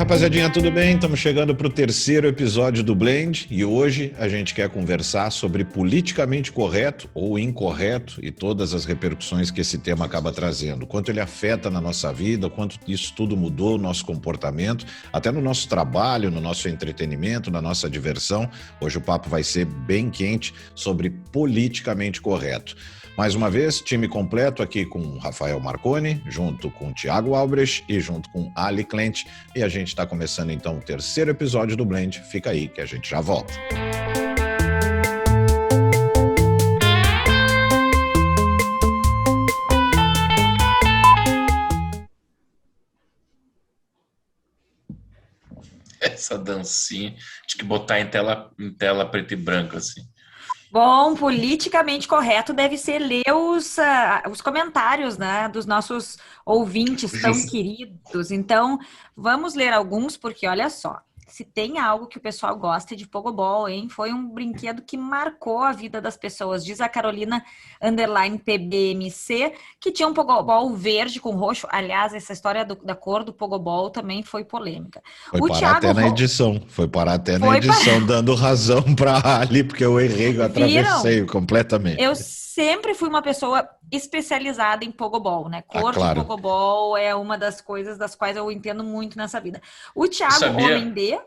rapaziadinha, tudo bem? Estamos chegando para o terceiro episódio do Blend e hoje a gente quer conversar sobre politicamente correto ou incorreto e todas as repercussões que esse tema acaba trazendo. Quanto ele afeta na nossa vida, quanto isso tudo mudou o nosso comportamento, até no nosso trabalho, no nosso entretenimento, na nossa diversão. Hoje o papo vai ser bem quente sobre politicamente correto. Mais uma vez, time completo aqui com Rafael Marconi, junto com Thiago Albrecht e junto com Ali Klent. E a gente está começando então o terceiro episódio do Blend. Fica aí que a gente já volta. Essa dancinha, tinha que botar em tela preto e branco, assim. Bom, politicamente correto deve ser ler os comentários, né, dos nossos ouvintes tão queridos. Então, vamos ler alguns, porque olha só, se tem algo que o pessoal gosta de pogobol, hein? Foi um brinquedo que marcou a vida das pessoas. Diz a Carolina _PBMC, que tinha um pogobol verde com roxo. Aliás, essa história da cor do pogobol também foi polêmica. Foi parar até na edição. Dando razão para Ali, porque eu errei, eu atravessei completamente. Eu sempre fui uma pessoa especializada em pogobol, né? Cor de pogobol é uma das coisas das quais eu entendo muito nessa vida. O Thiago Homem D...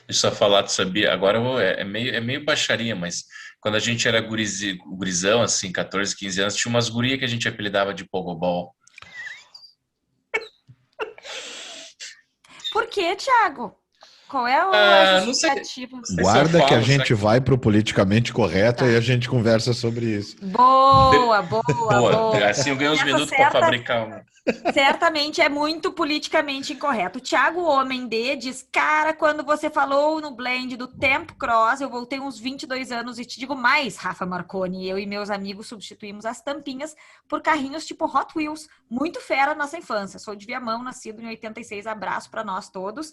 Deixa eu só falar, tu sabia? Agora é meio baixaria, mas quando a gente era gurizão, assim, 14, 15 anos, tinha umas gurias que a gente apelidava de pogobol. Por quê, Thiago? Qual é a justificativa? Guarda que a gente vai pro politicamente correto e a gente conversa sobre isso. Boa. Assim eu ganho uns minutos para fabricar uma. Certamente é muito politicamente incorreto. O Thiago Homem D diz, cara, quando você falou no Blend do Tempo Cross, eu voltei uns 22 anos e te digo mais, Rafa Marconi, eu e meus amigos substituímos as tampinhas por carrinhos tipo Hot Wheels, muito fera na nossa infância. Sou de Viamão, nascido em 86, abraço para nós todos.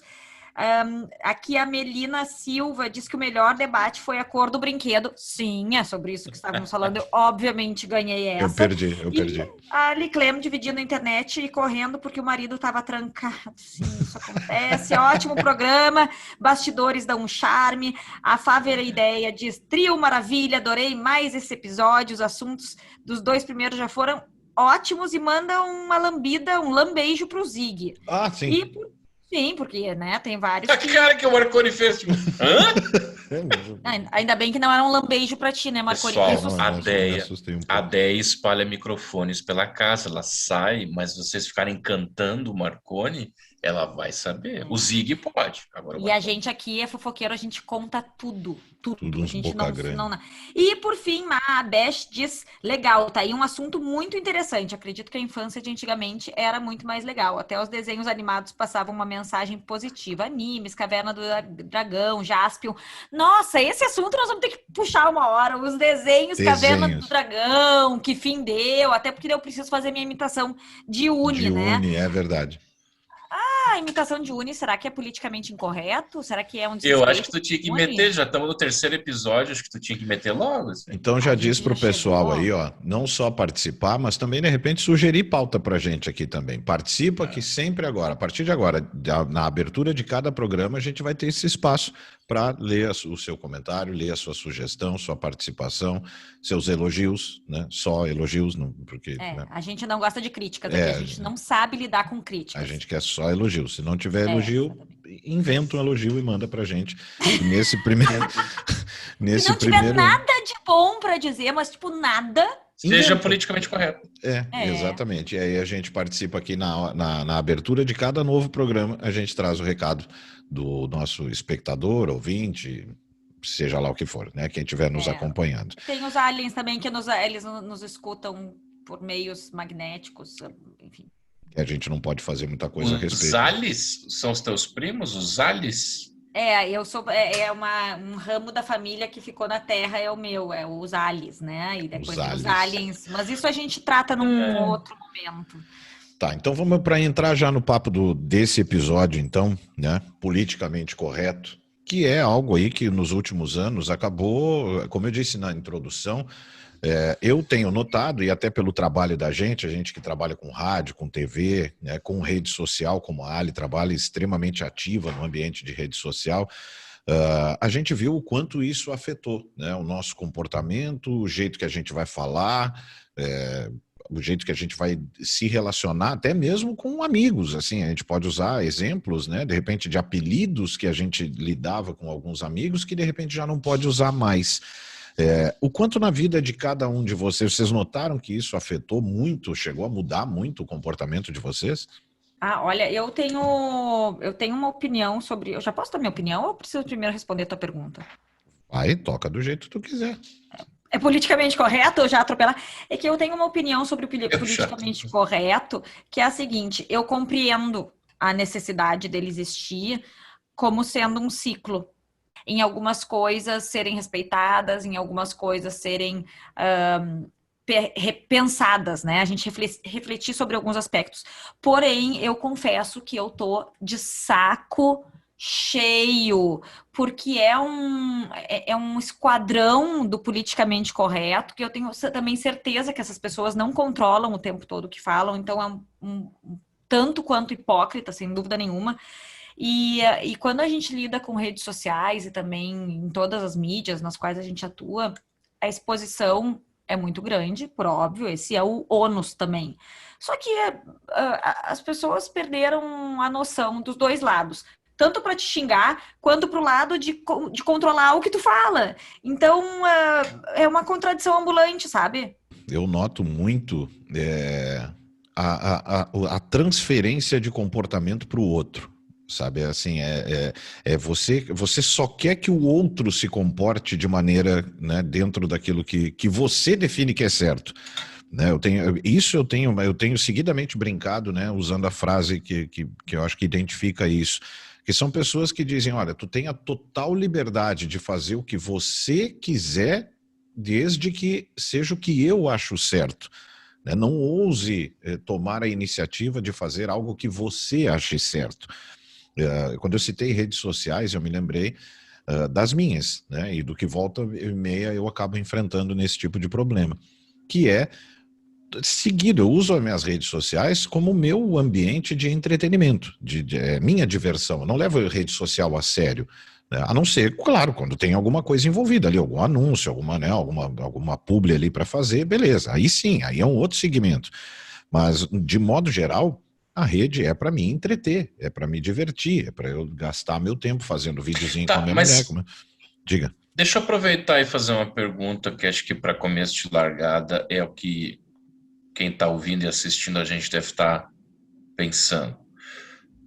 Aqui a Melina Silva diz que o melhor debate foi a cor do brinquedo. Sim, é sobre isso que estávamos falando. Eu obviamente ganhei essa. Eu perdi. E a Ali Clem dividindo a internet e correndo porque o marido estava trancado. Sim, isso acontece. Ótimo programa. Bastidores dão um charme. A Fávera Ideia diz, trio maravilha, adorei mais esse episódio. Os assuntos dos dois primeiros já foram ótimos e manda uma lambida, um lambeijo pro Zig. Ah, sim. Sim, porque, né, tem vários... A cara que o Marconi fez, tipo... Hã? Ainda bem que não era um lambejo pra ti, né, Marconi? Pessoal, a Deia espalha microfones pela casa, ela sai, mas vocês ficarem cantando o Marconi, ela vai saber. O Zig pode. Agora a gente aqui é fofoqueiro, a gente conta tudo. Tudo a gente boca grande. não. E por fim, a Beth diz, legal, tá aí um assunto muito interessante. Acredito que a infância de antigamente era muito mais legal. Até os desenhos animados passavam uma mensagem positiva. Animes, Caverna do Dragão, Jaspion. Nossa, esse assunto nós vamos ter que puxar uma hora. Os desenhos. Caverna do Dragão, que fim deu. Até porque eu preciso fazer minha imitação de Uni, né? De Uni, é verdade. A imitação de Uni, será que é politicamente incorreto? Será que é um desrespeito? Eu acho que tu tinha que meter, já estamos no terceiro episódio, acho que tu tinha que meter logo. Assim. Então já diz pro pessoal aí, ó, não só participar, mas também, de repente, sugerir pauta pra gente aqui também. Participa que sempre agora, a partir de agora, na abertura de cada programa, a gente vai ter esse espaço para ler o seu comentário, ler a sua sugestão, sua participação, seus elogios, né? Só elogios, não, porque... né? A gente não gosta de críticas, a gente não sabe lidar com críticas. A gente quer só elogio. Se não tiver elogio, inventa um elogio e manda pra gente. Nesse primeiro... Se não tiver nada de bom para dizer, mas tipo nada... Seja politicamente correto. Exatamente. E aí a gente participa aqui na abertura de cada novo programa, a gente traz o recado do nosso espectador, ouvinte, seja lá o que for, né? Quem estiver nos acompanhando. Tem os aliens também que eles nos escutam por meios magnéticos, enfim. A gente não pode fazer muita coisa a respeito. Os Alice são os teus primos? Os Alice? Eu sou um ramo da família que ficou na Terra, é o meu, é os Alice, né? E depois tem os aliens. Mas isso a gente trata num outro momento. Tá, então vamos para entrar já no papo desse episódio, então, né? Politicamente correto, que é algo aí que nos últimos anos acabou, como eu disse na introdução, Eu tenho notado, e até pelo trabalho da gente, a gente que trabalha com rádio, com TV, né, com rede social, como a Ali trabalha extremamente ativa no ambiente de rede social, a gente viu o quanto isso afetou, né, o nosso comportamento, o jeito que a gente vai falar, o jeito que a gente vai se relacionar, até mesmo com amigos, assim, a gente pode usar exemplos, né, de repente de apelidos que a gente lidava com alguns amigos que de repente já não pode usar mais. O quanto na vida de cada um de vocês notaram que isso afetou muito, chegou a mudar muito o comportamento de vocês? Olha, eu tenho uma opinião sobre. Eu já posso dar minha opinião ou eu preciso primeiro responder a tua pergunta? Aí toca do jeito que tu quiser. É politicamente correto ou já atropelar? É que eu tenho uma opinião sobre o Eu já. politicamente correto, que é a seguinte: eu compreendo a necessidade dele existir como sendo um ciclo. Em algumas coisas serem respeitadas, em algumas coisas serem repensadas, né? A gente refletir sobre alguns aspectos. Porém, eu confesso que eu tô de saco cheio, porque é um esquadrão do politicamente correto, que eu tenho também certeza que essas pessoas não controlam o tempo todo o que falam, então é tanto quanto hipócrita, sem dúvida nenhuma. E quando a gente lida com redes sociais e também em todas as mídias nas quais a gente atua, a exposição é muito grande, por óbvio, esse é o ônus também. Só que as pessoas perderam a noção dos dois lados, tanto para te xingar, quanto para o lado de controlar o que tu fala. Então, é uma contradição ambulante, sabe? Eu noto muito a transferência de comportamento para o outro. Sabe, assim, você só quer que o outro se comporte de maneira, né, dentro daquilo que você define que é certo. Né, eu tenho seguidamente brincado, né, usando a frase que eu acho que identifica isso, que são pessoas que dizem, olha, tu tem a total liberdade de fazer o que você quiser, desde que seja o que eu acho certo. Né, não ouse tomar a iniciativa de fazer algo que você ache certo. Quando eu citei redes sociais, eu me lembrei das minhas, né? E do que volta e meia eu acabo enfrentando nesse tipo de problema, que é seguido, eu uso as minhas redes sociais como meu ambiente de entretenimento, minha diversão. Eu não levo a rede social a sério, né? A não ser, claro, quando tem alguma coisa envolvida ali, algum anúncio, alguma publi ali para fazer, beleza. Aí sim, aí é um outro segmento. Mas, de modo geral, a rede é para me entreter, é para me divertir, é para eu gastar meu tempo fazendo videozinho com a Tá, minha mulher. mas Diga. deixa eu aproveitar e fazer uma pergunta que acho que para começo de largada é o que quem está ouvindo e assistindo a gente deve estar pensando.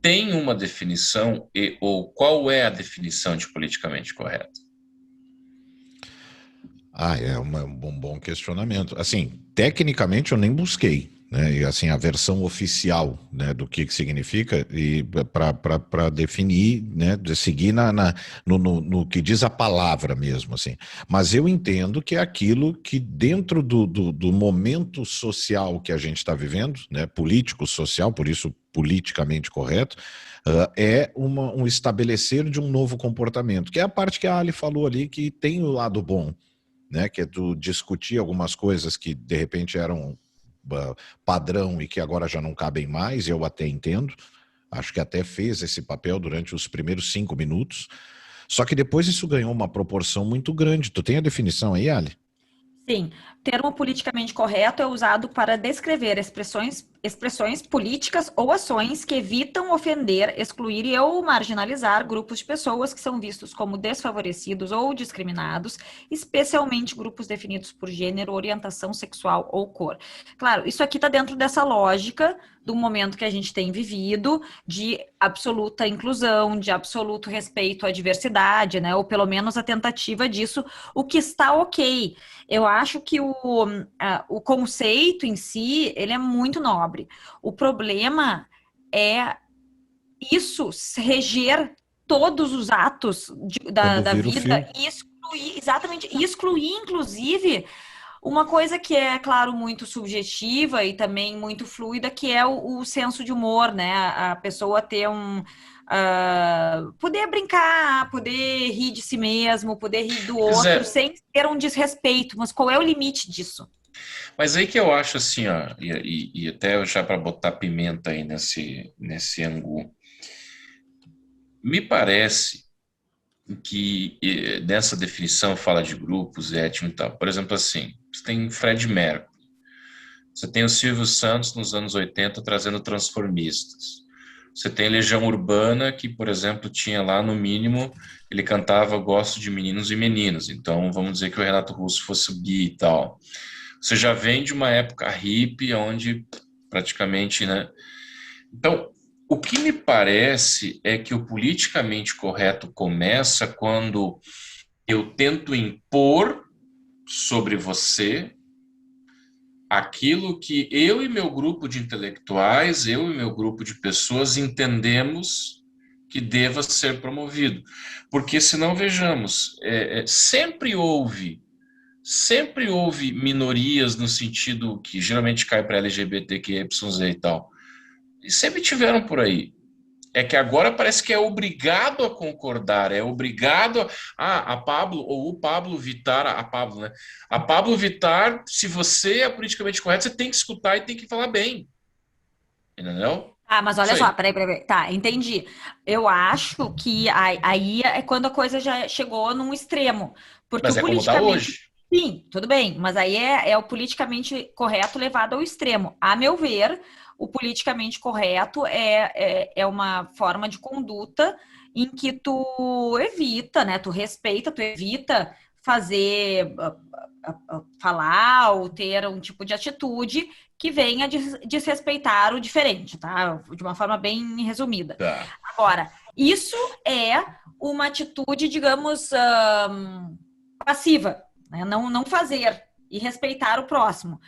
Tem uma definição ou qual é a definição de politicamente correto? É um bom questionamento. Assim, tecnicamente eu nem busquei, né? E assim, a versão oficial, né, do que significa e para definir, né, de seguir no que diz a palavra mesmo, assim. Mas eu entendo que é aquilo que dentro do momento social que a gente está vivendo, né, político, social, por isso politicamente correto, um estabelecer de um novo comportamento, que é a parte que a Ali falou ali, que tem o lado bom, né, que é tu discutir algumas coisas que de repente eram padrão e que agora já não cabem mais, eu até entendo, acho que até fez esse papel durante os primeiros 5 minutos, só que depois isso ganhou uma proporção muito grande. Tu tem a definição aí, Ali? Sim, termo politicamente correto é usado para descrever expressões políticas ou ações que evitam ofender, excluir ou marginalizar grupos de pessoas que são vistos como desfavorecidos ou discriminados, especialmente grupos definidos por gênero, orientação sexual ou cor. Claro, isso aqui está dentro dessa lógica do momento que a gente tem vivido, de absoluta inclusão, de absoluto respeito à diversidade, né? Ou pelo menos a tentativa disso, o que está ok. Eu acho que o conceito em si, ele é muito nobre. O problema é isso reger todos os atos Quando da vira o fio. vida e excluir, inclusive, uma coisa que é, claro, muito subjetiva e também muito fluida, que é o senso de humor, né? A pessoa ter poder brincar, poder rir de si mesmo, poder rir do Pois outro, é. sem ter um desrespeito. Mas qual é o limite disso? Mas aí que eu acho assim, ó, e até já para botar pimenta aí nesse angu, me parece que nessa definição fala de grupos, étnicos e tal. Por exemplo, assim, você tem Fred Mercury, você tem o Silvio Santos nos anos 80 trazendo transformistas. Você tem Legião Urbana, que, por exemplo, tinha lá, no mínimo, ele cantava Gosto de Meninos e Meninas. Então, vamos dizer que o Renato Russo fosse bi e tal. Você já vem de uma época hippie, onde praticamente, né? Então, o que me parece é que o politicamente correto começa quando eu tento impor sobre você aquilo que eu e meu grupo de intelectuais, eu e meu grupo de pessoas entendemos que deva ser promovido. Porque senão, vejamos, sempre houve minorias no sentido que geralmente cai para LGBTQYZ e tal. E sempre tiveram por aí. É que agora parece que é obrigado a concordar, é obrigado a Pablo, ou o Pablo Vittar, a Pablo, né? A Pablo Vittar, se você é politicamente correto, você tem que escutar e tem que falar bem. Entendeu? Ah, mas Isso olha só, aí. peraí. Tá, entendi. Eu acho que aí é quando a coisa já chegou num extremo. Porque o Mas é como está politicamente. hoje. Sim, tudo bem, mas aí é o politicamente correto levado ao extremo. A meu ver, o politicamente correto é uma forma de conduta em que tu evita, né? Tu respeita, tu evita fazer, falar ou ter um tipo de atitude que venha desrespeitar o diferente, tá? De uma forma bem resumida. Tá. Agora, isso é uma atitude, digamos, passiva, né? Não fazer e respeitar o próximo.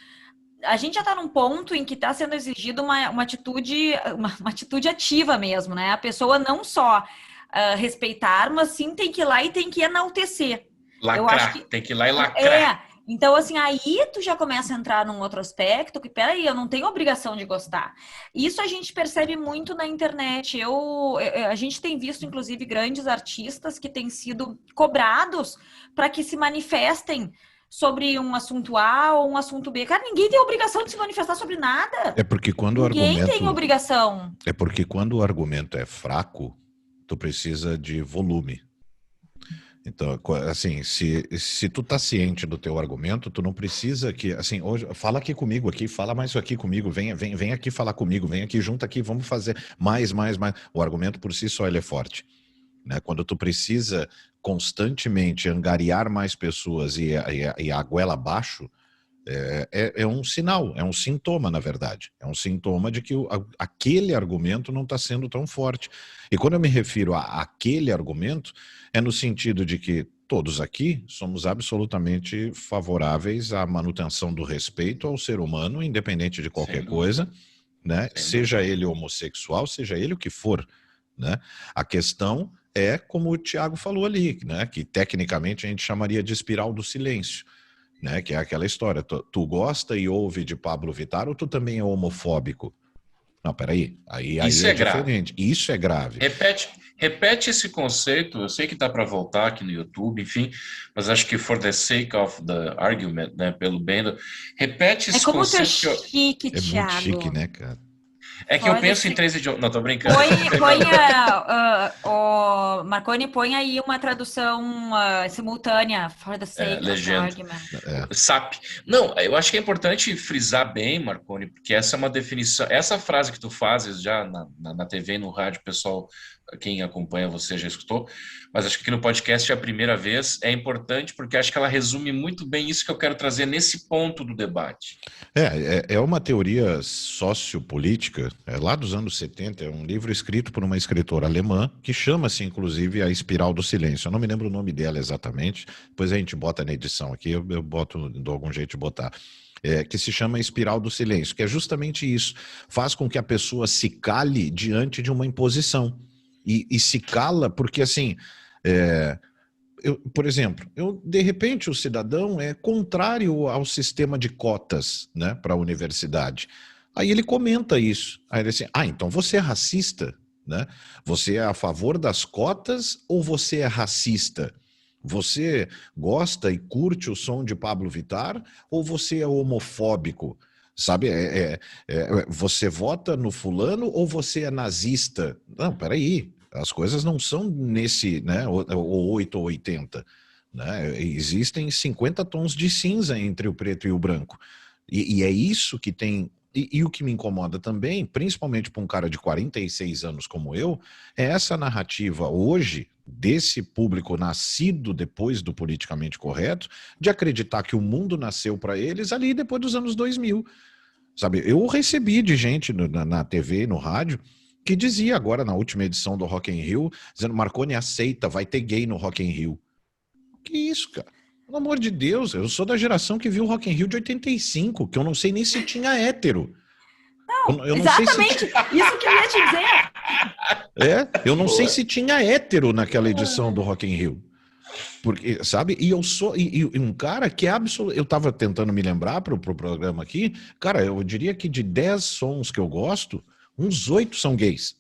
A gente já está num ponto em que está sendo exigida uma atitude ativa mesmo, né? A pessoa não só respeitar, mas sim tem que ir lá e tem que enaltecer. Eu acho Lacrar. que Tem que ir lá e lacrar. então, assim, aí tu já começa a entrar num outro aspecto que, peraí, eu não tenho obrigação de gostar. Isso a gente percebe muito na internet. A gente tem visto, inclusive, grandes artistas que têm sido cobrados para que se manifestem sobre um assunto A ou um assunto B. Cara, ninguém tem obrigação de se manifestar sobre nada. É porque quando o Ninguém tem argumento obrigação. é porque quando o argumento é fraco, tu precisa de volume. Então, assim, se tu tá ciente do teu argumento, tu não precisa que, assim, hoje, fala aqui comigo aqui, fala mais isso aqui comigo, vem aqui falar comigo, vem aqui, junta aqui, vamos fazer mais. O argumento por si só ele é forte, né? Quando tu precisa constantemente angariar mais pessoas e a goela abaixo, é um sinal, é um sintoma, na verdade. É um sintoma de que aquele argumento não está sendo tão forte. E quando eu me refiro a aquele argumento, é no sentido de que todos aqui somos absolutamente favoráveis à manutenção do respeito ao ser humano, independente de qualquer Sem dúvida. coisa, né? Sem Seja dúvida. ele homossexual, seja ele o que for, né? A questão é, como o Tiago falou ali, né? Que tecnicamente a gente chamaria de espiral do silêncio. Né, que é aquela história, tu gosta e ouve de Pablo Vittar ou tu também é homofóbico? Não, peraí, aí Isso é é grave. diferente, isso é grave. Repete esse conceito. Eu sei que dá para voltar aqui no YouTube, enfim, mas acho que for the sake of the argument, né, pelo bem do... Repete É esse como tu é conceito que eu... chique, É muito chique, Thiago. né, cara? É que eu For the penso em sake. três idiomas. Não, tô brincando. Marconi, põe aí uma tradução simultânea, for the sake of the Legenda. argument. É. SAP. Não, eu acho que é importante frisar bem, Marconi, porque essa é uma definição. Essa frase que tu fazes já na TV e no rádio, pessoal, quem acompanha você já escutou, mas acho que aqui no podcast é a primeira vez. É importante porque acho que ela resume muito bem isso que eu quero trazer nesse ponto do debate. É uma teoria sociopolítica, lá dos anos 70, é um livro escrito por uma escritora alemã, que chama-se, inclusive, A Espiral do Silêncio. Eu não me lembro o nome dela exatamente, depois a gente bota na edição aqui, eu dou algum jeito de botar. Que se chama Espiral do Silêncio, que é justamente isso. Faz com que a pessoa se cale diante de uma imposição. E se cala porque, assim... por exemplo, de repente o cidadão é contrário ao sistema de cotas, né, para a universidade. Aí ele comenta isso. Aí ele diz assim, então você é racista? né? Você é a favor das cotas ou você é racista? Você gosta e curte o som de Pablo Vittar ou você é homofóbico? Sabe, você vota no fulano ou você é nazista? Não, peraí, as coisas não são nesse, né, ou 8 ou 80, né? Existem 50 tons de cinza entre o preto e o branco. E é isso que tem. E o que me incomoda também, principalmente para um cara de 46 anos como eu, é essa narrativa hoje desse público nascido depois do politicamente correto, de acreditar que o mundo nasceu para eles ali depois dos anos 2000. Sabe, eu recebi de gente na TV e no rádio que dizia agora na última edição do Rock in Rio, dizendo: Marconi aceita, vai ter gay no Rock in Rio. Que isso, cara? Pelo amor de Deus, eu sou da geração que viu o Rock in Rio de 85, que eu não sei nem se tinha hétero. Eu não sei se Exatamente, isso que eu ia te dizer. eu não sei se tinha hétero naquela edição do Rock in Rio. Porque, sabe, e eu sou e um cara que é absoluto. Eu tava tentando me lembrar pro programa aqui, cara, eu diria que de 10 sons que eu gosto, uns 8 são gays.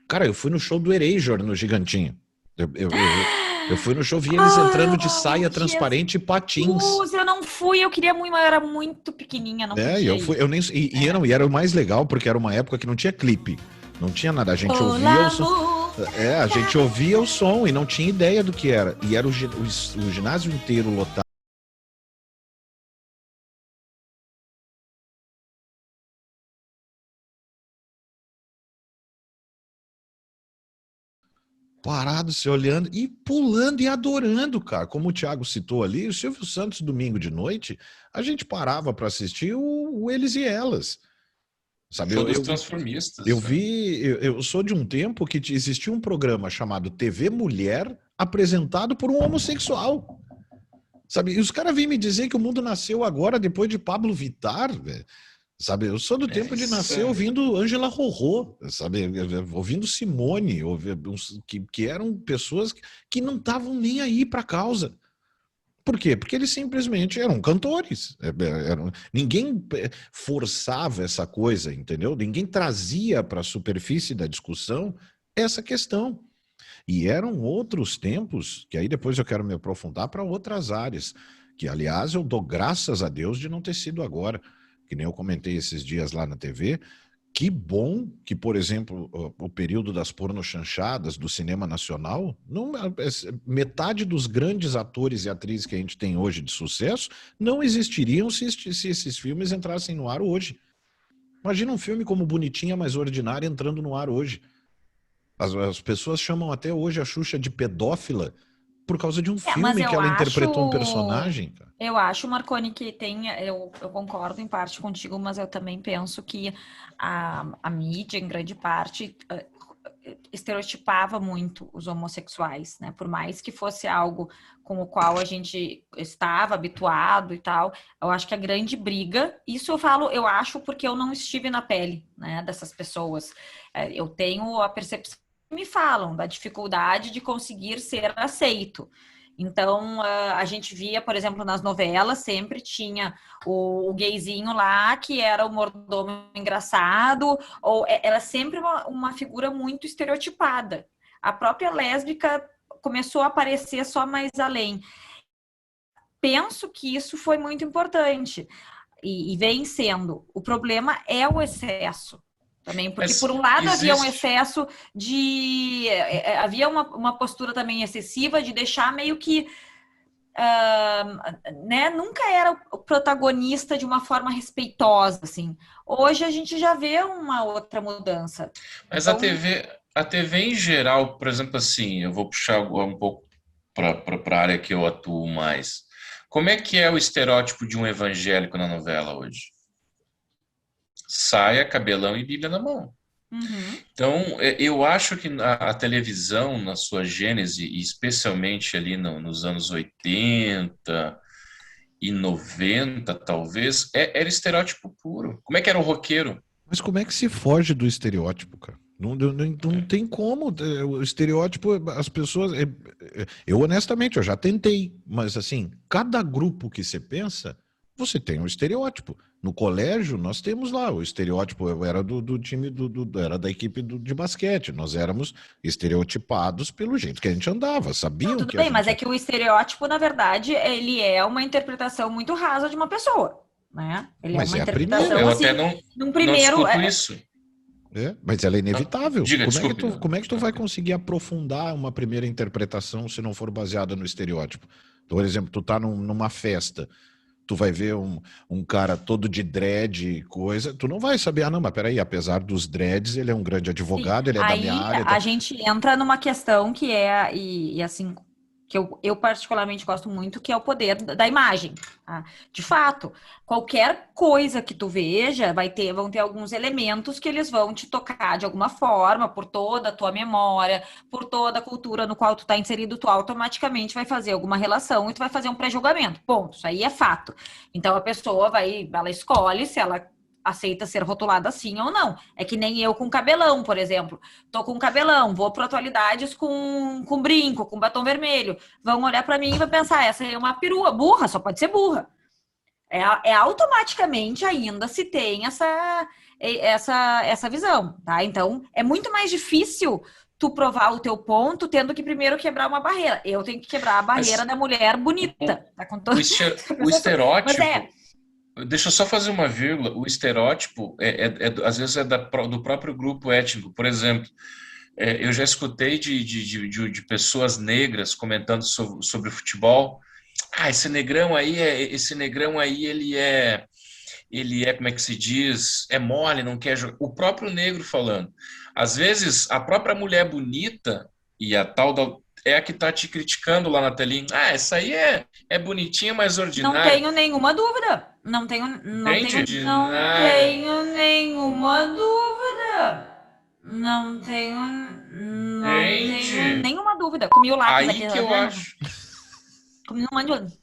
Cara, eu fui no show do Erasure no Gigantinho. Eu fui no show, vi eles entrando de saia transparente e patins. Eu não fui, eu queria muito, mas eu era muito pequenininha, não podia eu fui, eu nem, e era o mais legal, porque era uma época que não tinha clipe, não tinha nada, a gente ouvia o som. A gente ouvia o som e não tinha ideia do que era. E era o ginásio inteiro lotado. Parado, se olhando e pulando e adorando, cara. Como o Thiago citou ali, o Silvio Santos, domingo de noite, a gente parava para assistir o Eles e Elas. Sabe, Show dos transformistas. Eu sou de um tempo que existia um programa chamado TV Mulher, apresentado por um homossexual. Sabe, e os caras vêm me dizer que o mundo nasceu agora depois de Pablo Vittar, velho. Sabe, eu sou do tempo de nascer ouvindo Ângela Rorô, sabe, ouvindo Simone, que eram pessoas que não estavam nem aí para a causa. Por quê? Porque eles simplesmente eram cantores. Ninguém forçava essa coisa, entendeu? Ninguém trazia para a superfície da discussão essa questão. E eram outros tempos, que aí depois eu quero me aprofundar para outras áreas, que aliás eu dou graças a Deus de não ter sido agora, que nem eu comentei esses dias lá na TV. Que bom que, por exemplo, o período das pornochanchadas do cinema nacional, metade dos grandes atores e atrizes que a gente tem hoje de sucesso não existiriam se esses filmes entrassem no ar hoje. Imagina um filme como Bonitinha Mais Ordinária entrando no ar hoje. As pessoas chamam até hoje a Xuxa de pedófila por causa de um filme que ela interpretou um personagem. Cara. Eu acho, Marconi, que tem... Eu concordo em parte contigo, mas eu também penso que a mídia, em grande parte, estereotipava muito os homossexuais, né? Por mais que fosse algo com o qual a gente estava habituado e tal, eu acho que a grande briga... Isso eu acho porque eu não estive na pele, né, dessas pessoas. Eu tenho a percepção me falam da dificuldade de conseguir ser aceito. Então, a gente via, por exemplo, nas novelas, sempre tinha o gayzinho lá, que era o mordomo engraçado, ou era sempre uma figura muito estereotipada. A própria lésbica começou a aparecer só mais além. Penso que isso foi muito importante, e vem sendo. O problema é o excesso. Também, porque por um lado havia um excesso de... havia uma postura também excessiva de deixar meio que... né, nunca era o protagonista de uma forma respeitosa, assim. Hoje a gente já vê uma outra mudança. Mas então... a TV em geral, por exemplo, assim, eu vou puxar um pouco para a área que eu atuo mais. Como é que é o estereótipo de um evangélico na novela hoje? Saia, cabelão e Bíblia na mão. Uhum. Então, eu acho que a televisão, na sua gênese, e especialmente ali nos anos 80 e 90, talvez, era estereótipo puro. Como é que era o roqueiro? Mas como é que se foge do estereótipo, cara? Não tem como. O estereótipo, as pessoas... Eu, honestamente, eu já tentei, mas assim, cada grupo que você pensa você tem um estereótipo. No colégio, nós temos lá o estereótipo. Eu era do time era da equipe de basquete. Nós éramos estereotipados pelo jeito que a gente andava. Não, Sabiam tudo que a bem, mas é gente. que o estereótipo, na verdade, ele é uma interpretação muito rasa de uma pessoa, né? Ele é Mas uma é a primeira. interpretação, Eu assim, até num não primeiro... discuto isso. Mas ela é inevitável. Diga, Como é que desculpe. como é que tu vai conseguir aprofundar uma primeira interpretação se não for baseada no estereótipo? Por exemplo, tu tá numa festa. Tu vai ver um cara todo de dread e coisa, tu não vai saber, não, mas peraí, apesar dos dreads, ele é um grande Sim. advogado, ele é da minha Aí área. a gente entra numa questão que é, e assim, que eu particularmente gosto muito, que é o poder da imagem. Tá? De fato, qualquer coisa que tu veja vão ter alguns elementos que eles vão te tocar de alguma forma, por toda a tua memória, por toda a cultura no qual tu tá inserido, tu automaticamente vai fazer alguma relação e tu vai fazer um pré-julgamento. Ponto. Isso aí é fato. Então a pessoa ela escolhe se ela aceita ser rotulada assim ou não. É que nem eu com cabelão, por exemplo. Tô com cabelão, vou para atualidades com brinco, com batom vermelho. Vão olhar para mim e vão pensar, essa é uma perua, burra, só pode ser burra. É automaticamente ainda se tem essa visão, tá? Então, é muito mais difícil tu provar o teu ponto tendo que primeiro quebrar uma barreira. Eu tenho que quebrar a barreira Mas da mulher bonita. Tá? Com todo... o Mas estereótipo, deixa eu só fazer uma vírgula, o estereótipo às vezes é do próprio grupo étnico. Por exemplo, eu já escutei de pessoas negras comentando sobre futebol. Ah, esse negrão aí, ele é, como é que se diz? É mole, não quer jogar. O próprio negro falando. Às vezes, a própria mulher bonita e a tal é a que tá te criticando lá na telinha. Ah, essa aí é bonitinha, mas não ordinária. tenho nenhuma dúvida. Não tenho, não tenho, Entende? não tenho nenhuma dúvida. Não tenho Entende? nenhuma dúvida. Comi o lápis aqui, Aí que tá eu vendo? acho. Comi um monte de...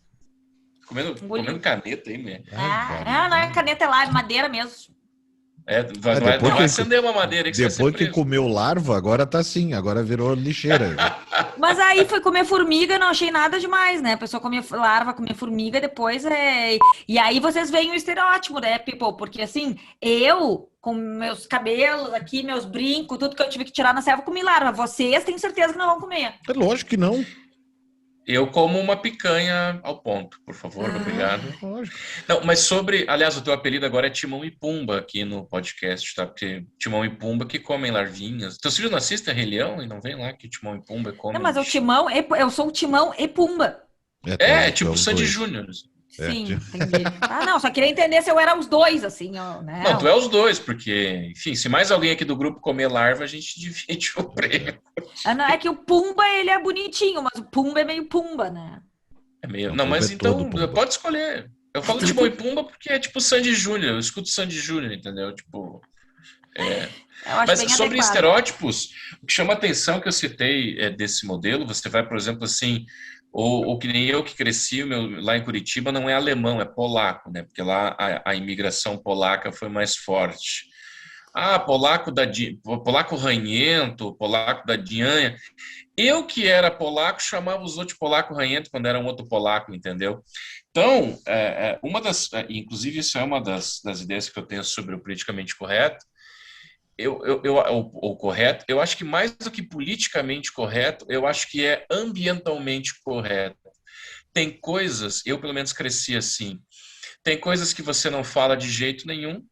Comendo Engoliu. caneta aí, né? Não é caneta, é lá, é madeira mesmo. Não vai acender uma madeira aí que você vai ser Depois que preso. comeu larva, agora tá assim, agora virou lixeira. Mas aí foi comer formiga, não achei nada demais, né? A pessoa comia larva, comia formiga, depois é. E aí vocês veem o estereótipo, né, people? Porque assim, eu, com meus cabelos aqui, meus brincos, tudo que eu tive que tirar na selva, comi larva. Vocês têm certeza que não vão comer. É lógico que não. Eu como uma picanha ao ponto, por favor, obrigado. Lógico. Não, mas aliás, o teu apelido agora é Timão e Pumba aqui no podcast, tá? Porque Timão e Pumba que comem larvinhas. Teus filhos não assistem a Rei Leão e não vem lá que Timão e Pumba Não, comem mas o bichinho. Timão, eu sou o Timão e Pumba. Tipo os Sandy dois. Júnior. Sim, entendi. Não, só queria entender se eu era os dois, assim, né? Não, tu é os dois, porque, enfim, se mais alguém aqui do grupo comer larva, a gente divide o prêmio. Não, é que o Pumba, ele é bonitinho, mas o Pumba é meio Pumba, né? É meio... Não, Não, Pumba mas é todo então, Pumba. pode escolher. Eu falo Timão e Pumba porque é tipo Sandy Júnior, eu escuto Sandy Júnior, entendeu? Tipo... Eu acho Mas bem sobre adequado. estereótipos, o que chama a atenção que eu citei desse modelo, você vai, por exemplo, assim, ou que nem eu que cresci lá em Curitiba, não é alemão, é polaco, né? Porque lá a imigração polaca foi mais forte. Ah, polaco ranhento, polaco da Dianha. Eu que era polaco chamava os outros polaco ranhento quando era um outro polaco, entendeu? Então, inclusive isso é uma das ideias que eu tenho sobre o politicamente correto, o correto, eu acho que mais do que politicamente correto, eu acho que é ambientalmente correto. Tem coisas, eu pelo menos cresci assim, tem coisas que você não fala de jeito nenhum,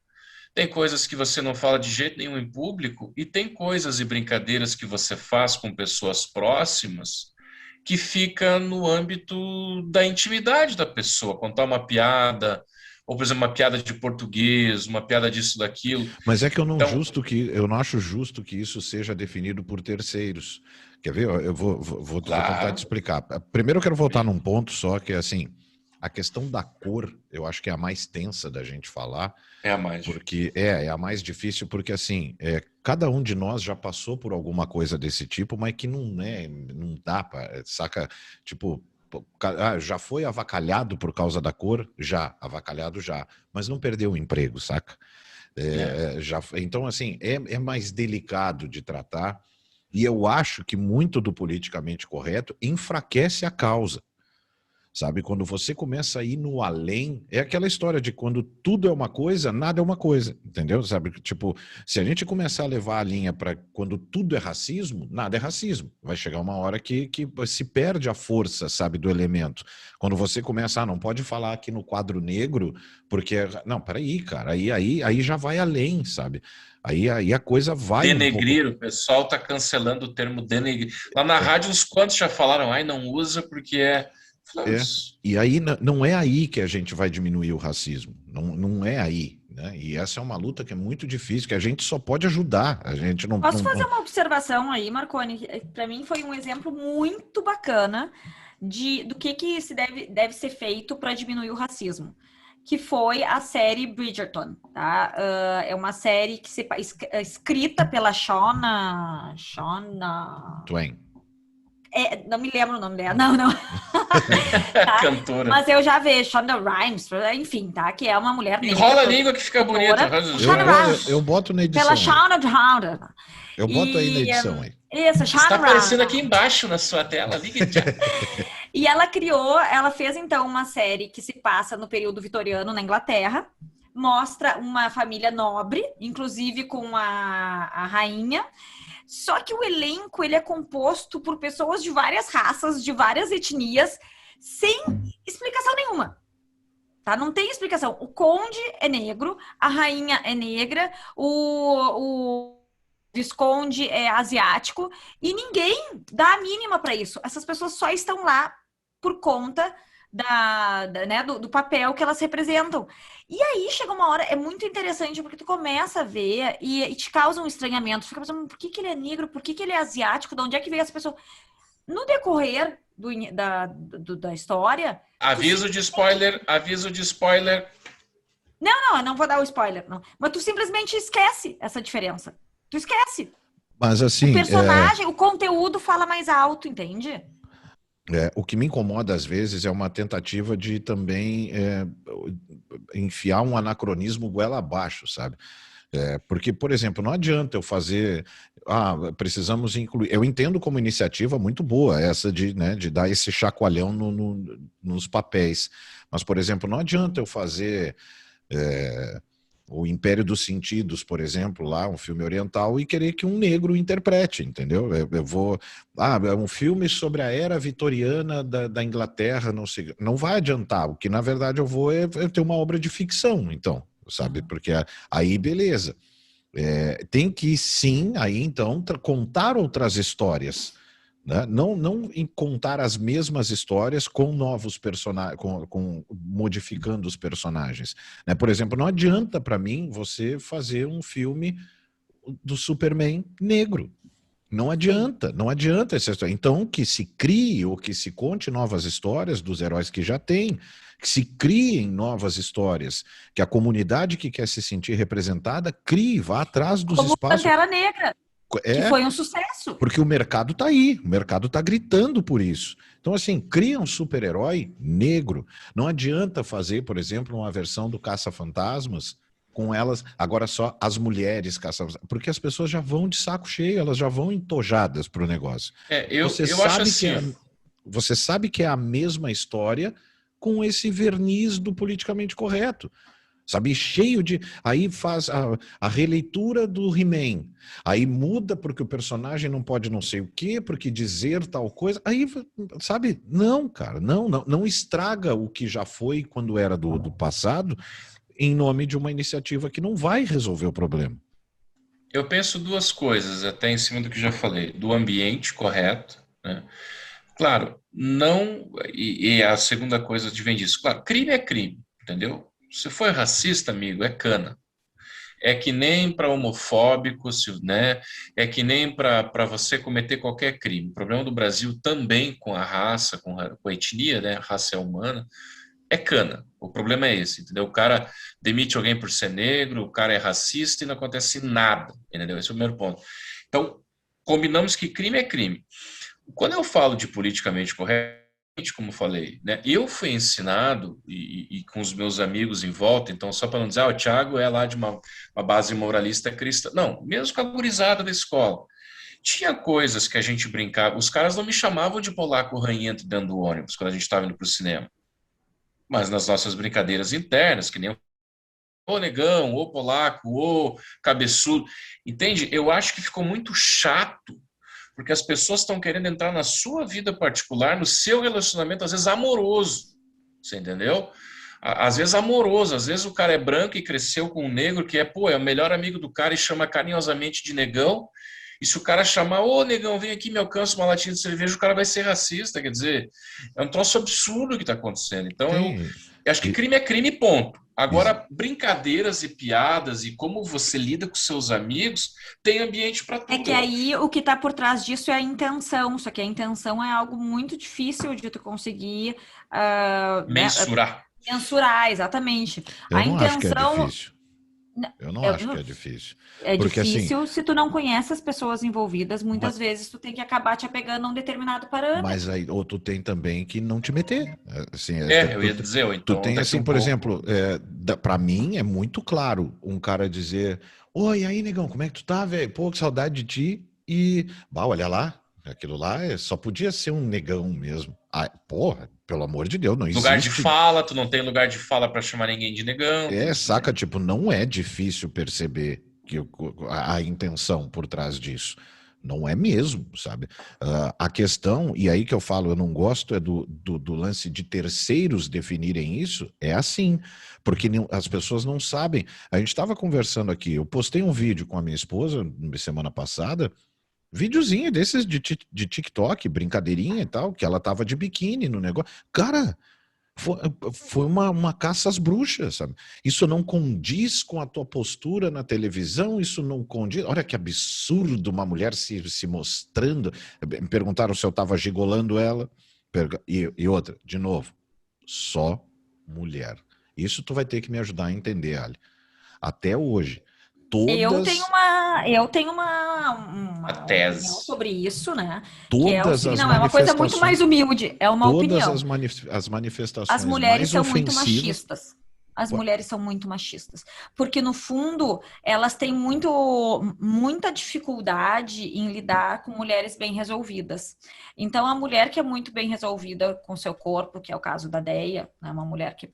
tem coisas que você não fala de jeito nenhum em público, e tem coisas e brincadeiras que você faz com pessoas próximas que fica no âmbito da intimidade da pessoa, contar uma piada, ou, por exemplo, uma piada de português, uma piada disso, daquilo. Mas é que eu não Então, acho justo que isso seja definido por terceiros. Quer ver? Eu vou tentar te explicar. Primeiro eu quero voltar num ponto só, que é assim, a questão da cor, eu acho que é a mais tensa da gente falar. é a mais. Porque é a mais difícil, porque assim, cada um de nós já passou por alguma coisa desse tipo, mas que não dá pra, saca? Tipo, já foi avacalhado por causa da cor? Já, avacalhado já, mas não perdeu o emprego, saca? Então, assim, é mais delicado de tratar, e eu acho que muito do politicamente correto enfraquece a causa. sabe? Quando você começa a ir no além, é aquela história de quando tudo é uma coisa, nada é uma coisa, entendeu? Sabe? Tipo, se a gente começar a levar a linha para quando tudo é racismo, nada é racismo. Vai chegar uma hora que se perde a força, sabe, do elemento. Quando você começa, não pode falar aqui no quadro negro, porque... Não, peraí, cara, aí já vai além, sabe? Aí a coisa vai um pouco... Denegrir, o pessoal tá cancelando o termo denegrir. Lá na rádio, uns quantos já falaram, ai, não usa porque é... E aí não é aí que a gente vai diminuir o racismo. Não é aí. Né? E essa é uma luta que é muito difícil, que a gente só pode ajudar. A gente não. Posso fazer uma observação aí, Marconi? Para mim foi um exemplo muito bacana do que se deve ser feito para diminuir o racismo. Que foi a série Bridgerton, tá? É uma série que escrita pela Shona Twain. Não me lembro o nome dela, não. Tá? Cantora. Mas eu já vejo Shonda Rhimes, enfim, tá? Que é uma mulher negra. Enrola a língua que fica bonita. Eu boto na edição. Pela Shonda Rhimes. Eu boto aí na edição. Isso, Shonda Está aparecendo aqui embaixo na sua tela. Liga já. E ela fez então uma série que se passa no período vitoriano na Inglaterra, mostra uma família nobre, inclusive com a rainha. Só que o elenco ele é composto por pessoas de várias raças, de várias etnias, sem explicação nenhuma. Tá? Não tem explicação. O conde é negro, a rainha é negra, o visconde é asiático e ninguém dá a mínima para isso. Essas pessoas só estão lá por conta né, do papel que elas representam. E aí chega uma hora, é muito interessante, porque tu começa a ver e te causa um estranhamento. Tu fica pensando, por que ele é negro? Por que ele é asiático? De onde é que veio essa pessoa? No decorrer da história... Aviso de spoiler. Não, eu não vou dar o spoiler, não. Mas tu simplesmente esquece essa diferença. Tu esquece. Mas assim... O personagem, o conteúdo fala mais alto, entende? O que me incomoda às vezes é uma tentativa de também enfiar um anacronismo goela abaixo, sabe? Porque, por exemplo, não adianta eu fazer... precisamos incluir... Eu entendo como iniciativa muito boa essa de dar esse chacoalhão nos papéis. Mas, por exemplo, não adianta eu fazer... O Império dos Sentidos, por exemplo, lá, um filme oriental, e querer que um negro interprete, entendeu? Eu vou... é um filme sobre a era vitoriana da Inglaterra, não sei... Não vai adiantar, o que na verdade eu vou é ter uma obra de ficção, então, sabe? Porque aí, beleza. Tem que, sim, aí então, contar outras histórias, né? Não contar as mesmas histórias com novos personagens, modificando os personagens. Né? Por exemplo, não adianta para mim você fazer um filme do Superman negro. Não adianta essa história. Então, que se crie ou que se conte novas histórias dos heróis que já tem, que se criem novas histórias, que a comunidade que quer se sentir representada crie, vá atrás dos espaços. Como Pantera Negra. Que foi um sucesso. Porque o mercado tá aí, o mercado tá gritando por isso. Então, assim, cria um super-herói negro. Não adianta fazer, por exemplo, uma versão do Caça-Fantasmas com elas, agora só as mulheres caça-fantasmas, porque as pessoas já vão de saco cheio, elas já vão entojadas pro negócio. Eu acho assim... Você sabe que é a mesma história com esse verniz do politicamente correto. Sabe, cheio de... Aí faz a releitura do He-Man. Aí muda porque o personagem não pode não sei o quê, porque dizer tal coisa. Aí, sabe, não, cara, não estraga o que já foi quando era do passado em nome de uma iniciativa que não vai resolver o problema. Eu penso duas coisas, até em cima do que já falei. Do ambiente correto, né? Claro, não... E a segunda coisa que vem disso. Claro, crime é crime, entendeu? Se foi racista, amigo, é cana. É que nem para homofóbico, né? É que nem para você cometer qualquer crime. O problema do Brasil também com a raça, com a etnia, né? A raça é humana, é cana. O problema é esse, entendeu? O cara demite alguém por ser negro, o cara é racista e não acontece nada, entendeu? Esse é o primeiro ponto. Então, combinamos que crime é crime. Quando eu falo de politicamente correto, como falei, né? Eu fui ensinado e com os meus amigos em volta, então só para não dizer, o Thiago é lá de uma base moralista cristã. Não, mesmo com a gurizada da escola. Tinha coisas que a gente brincava. Os caras não me chamavam de polaco ranhento dentro do ônibus quando a gente estava indo pro cinema. Mas nas nossas brincadeiras internas, que nem ô negão, ô polaco, ô cabeçudo. Entende? Eu acho que ficou muito chato, porque as pessoas estão querendo entrar na sua vida particular, no seu relacionamento, às vezes amoroso. Você entendeu? Às vezes amoroso, às vezes o cara é branco e cresceu com um negro que é o melhor amigo do cara e chama carinhosamente de negão. E se o cara chamar, ô negão, vem aqui, me alcança uma latinha de cerveja, o cara vai ser racista. Quer dizer, é um troço absurdo que está acontecendo. Então eu acho que crime é crime, ponto. Agora, brincadeiras e piadas e como você lida com seus amigos, tem ambiente para tudo. É que aí o que está por trás disso é a intenção, só que a intenção é algo muito difícil de tu conseguir mensurar. Mensurar, exatamente. Eu não acho que é difícil. Eu não acho que é difícil. É porque, difícil assim, se tu não conhece as pessoas envolvidas. Muitas vezes tu tem que acabar te apegando a um determinado parâmetro. Mas aí, ou tu tem também que não te meter. Assim, eu ia dizer, ou então... Tu tem, assim, por exemplo, pra mim é muito claro um cara dizer, oi, aí, negão, como é que tu tá, velho? Pô, que saudade de ti. E, olha lá, aquilo lá só podia ser um negão mesmo. Ah, porra, pelo amor de Deus, não existe. Lugar de fala, tu não tem lugar de fala pra chamar ninguém de negão. Saca, tipo, não é difícil perceber que a intenção por trás disso. Não é mesmo, sabe? A questão, e aí que eu falo, eu não gosto do lance de terceiros definirem isso, é assim, porque as pessoas não sabem. A gente estava conversando aqui, eu postei um vídeo com a minha esposa semana passada, videozinho desses de TikTok, brincadeirinha e tal, que ela tava de biquíni no negócio. Cara, foi uma caça às bruxas, sabe? Isso não condiz com a tua postura na televisão, isso não condiz. Olha que absurdo uma mulher se mostrando. Me perguntaram se eu estava gigolando ela. E outra, de novo, só mulher. Isso tu vai ter que me ajudar a entender, Ali. Até hoje, Eu tenho uma tese opinião sobre isso, né? Todas é uma coisa muito mais humilde, é uma opinião. As manifestações As mulheres são mais muito ofensivas... machistas. As mulheres são muito machistas. Porque, no fundo, elas têm muita dificuldade em lidar com mulheres bem resolvidas. Então, a mulher que é muito bem resolvida com seu corpo, que é o caso da Deia, né? Uma mulher que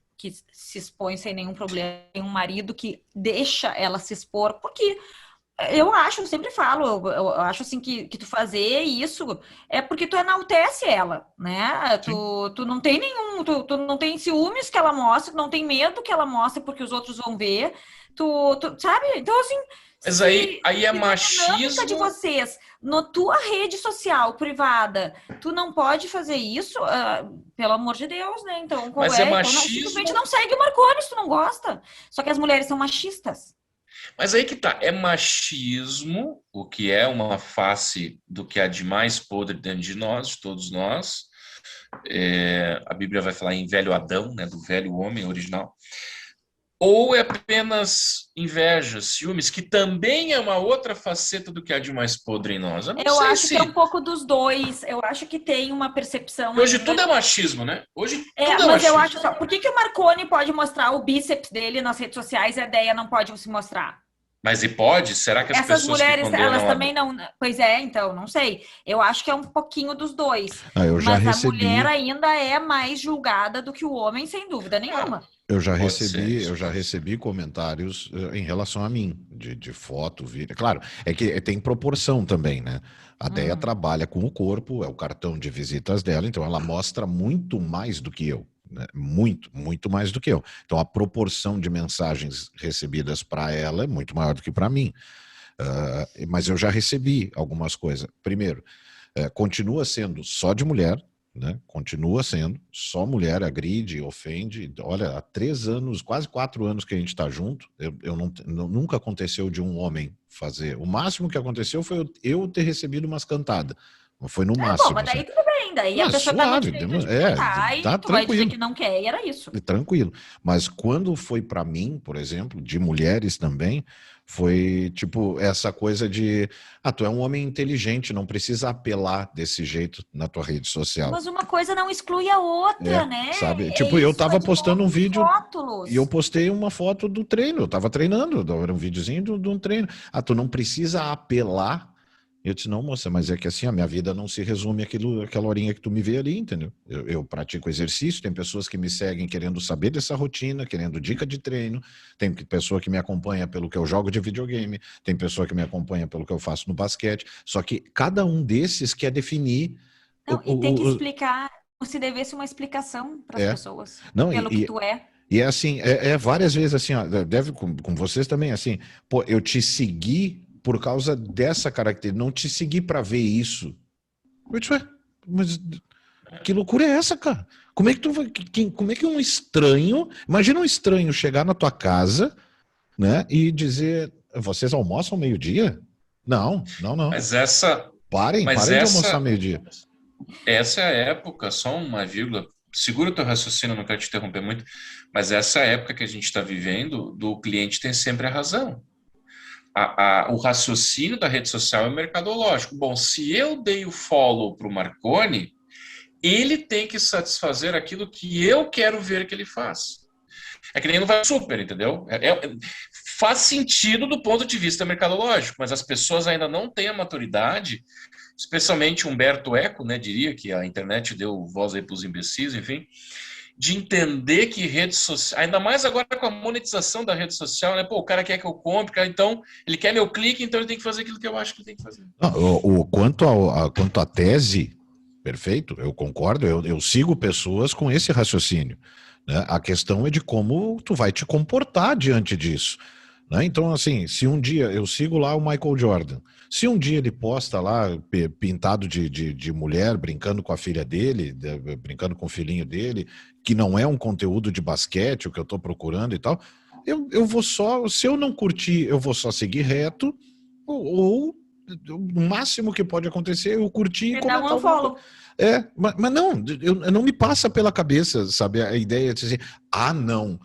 se expõe sem nenhum problema, tem um marido que deixa ela se expor, porque eu acho, eu sempre falo, eu acho assim que tu fazer isso é porque tu enaltece ela, né? Tu não tem tu não tem ciúmes que ela mostre, tu não tem medo que ela mostre porque os outros vão ver, tu sabe? Então, assim... Mas aí é machismo... de vocês, na tua rede social privada, tu não pode fazer isso, pelo amor de Deus, né? Então, Mas é machismo... Então, simplesmente não segue o Marconi se tu não gosta. Só que as mulheres são machistas. Mas aí que tá, é machismo, o que é uma face do que há de mais podre dentro de nós, de todos nós. A Bíblia vai falar em velho Adão, né, do velho homem original. Ou é apenas inveja, ciúmes, que também é uma outra faceta do que há de mais podre em nós. Eu acho que é um pouco dos dois. Eu acho que tem uma percepção... Hoje tudo é machismo, né? Hoje tudo é mas machismo. eu acho só... Por que o Marconi pode mostrar o bíceps dele nas redes sociais e a Deia não pode se mostrar? Mas e pode? Será que as Essas pessoas mulheres, que elas também não... Pois é, então, não sei. Eu acho que é um pouquinho dos dois. Mas a mulher ainda é mais julgada do que o homem, sem dúvida nenhuma. Eu já recebi comentários em relação a mim, de foto, vídeo. Claro, é que tem proporção também, né? A Deia trabalha com o corpo, é o cartão de visitas dela, então ela mostra muito mais do que eu. Né? Muito mais do que eu. Então a proporção de mensagens recebidas para ela é muito maior do que para mim. Mas eu já recebi algumas coisas. Primeiro, continua sendo só de mulher, né? Continua sendo só mulher, agride, ofende. Olha, há 3 anos, quase 4 anos que a gente está junto, nunca aconteceu de um homem fazer. O máximo que aconteceu foi eu ter recebido umas cantadas. Foi no máximo. Mas daí tudo bem, daí a pessoa tá no direito de cantar e tu vai dizer que não quer, e era isso. Tranquilo. Mas quando foi para mim, por exemplo, de mulheres também, foi tipo essa coisa de tu é um homem inteligente, não precisa apelar desse jeito na tua rede social. Mas uma coisa não exclui a outra, né? Sabe? Tipo, eu tava postando um vídeo e eu postei uma foto do treino, eu tava treinando, era um videozinho de um treino. Tu não precisa apelar E eu disse, não, moça, mas é que assim, a minha vida não se resume àquela horinha que tu me vê ali, entendeu? Eu pratico exercício, tem pessoas que me seguem querendo saber dessa rotina, querendo dica de treino, tem pessoa que me acompanha pelo que eu jogo de videogame, tem pessoa que me acompanha pelo que eu faço no basquete, só que cada um desses quer definir Não, e tem que explicar, como se devesse uma explicação para as É. pessoas, Não, pelo que tu é. e é assim, é várias vezes assim, ó, deve com vocês também, assim, pô, eu te segui por causa dessa característica, não te segui para ver isso. Eu disse, ué, mas que loucura é essa, cara? Como é que tu vai, como é que um estranho, imagina um estranho chegar na tua casa, né, e dizer, vocês almoçam meio-dia? Não, não, não. Mas essa, Parem mas de almoçar essa, meio-dia. essa é a época, só uma vírgula, segura o teu raciocínio, não quero te interromper muito, mas essa é a época que a gente está vivendo, do cliente tem sempre a razão. O raciocínio da rede social é mercadológico. Bom, se eu dei o follow para o Marconi, ele tem que satisfazer aquilo que eu quero ver que ele faz. É que nem no Vai Super, entendeu? Faz sentido do ponto de vista mercadológico, mas as pessoas ainda não têm a maturidade, especialmente Humberto Eco, né, diria que a internet deu voz aí para os imbecis, enfim, de entender que rede social, ainda mais agora com a monetização da rede social, né? Pô, o cara quer que eu compre, então ele quer meu clique, então ele tem que fazer aquilo que eu acho que ele tem que fazer. Quanto à tese, perfeito, eu concordo, eu sigo pessoas com esse raciocínio, né? A questão é de como tu vai te comportar diante disso, né? Então, assim, se um dia eu sigo lá o Michael Jordan, se um dia ele posta lá pintado de mulher, brincando com a filha dele, brincando com o filhinho dele, que não é um conteúdo de basquete, o que eu tô procurando e tal, eu vou só, se eu não curtir, eu vou só seguir reto, ou o máximo que pode acontecer é eu curtir e Você dá comentar um alguma coisa. unfollow. Mas não, não me passa pela cabeça, sabe, a ideia de dizer, não,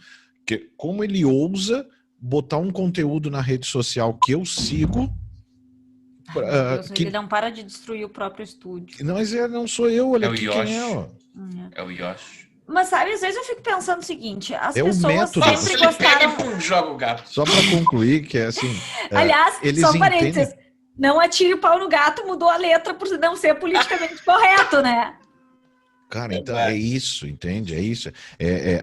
que como ele ousa botar um conteúdo na rede social que eu sigo, Ai, meu Deus, que ele não para de destruir o próprio estúdio. não sou eu, olha É o aqui quem é, Yoshi. ó. É o Yoshi. Mas sabe, às vezes eu fico pensando o seguinte, as É o pessoas método. sempre Nossa, ele pega gostaram... e pum, joga o gato. Só para concluir que é assim, Aliás, eles só um parênteses, entendem. não atire o pau no gato, mudou a letra por não ser politicamente correto, né? Cara, então é isso, entende? É isso.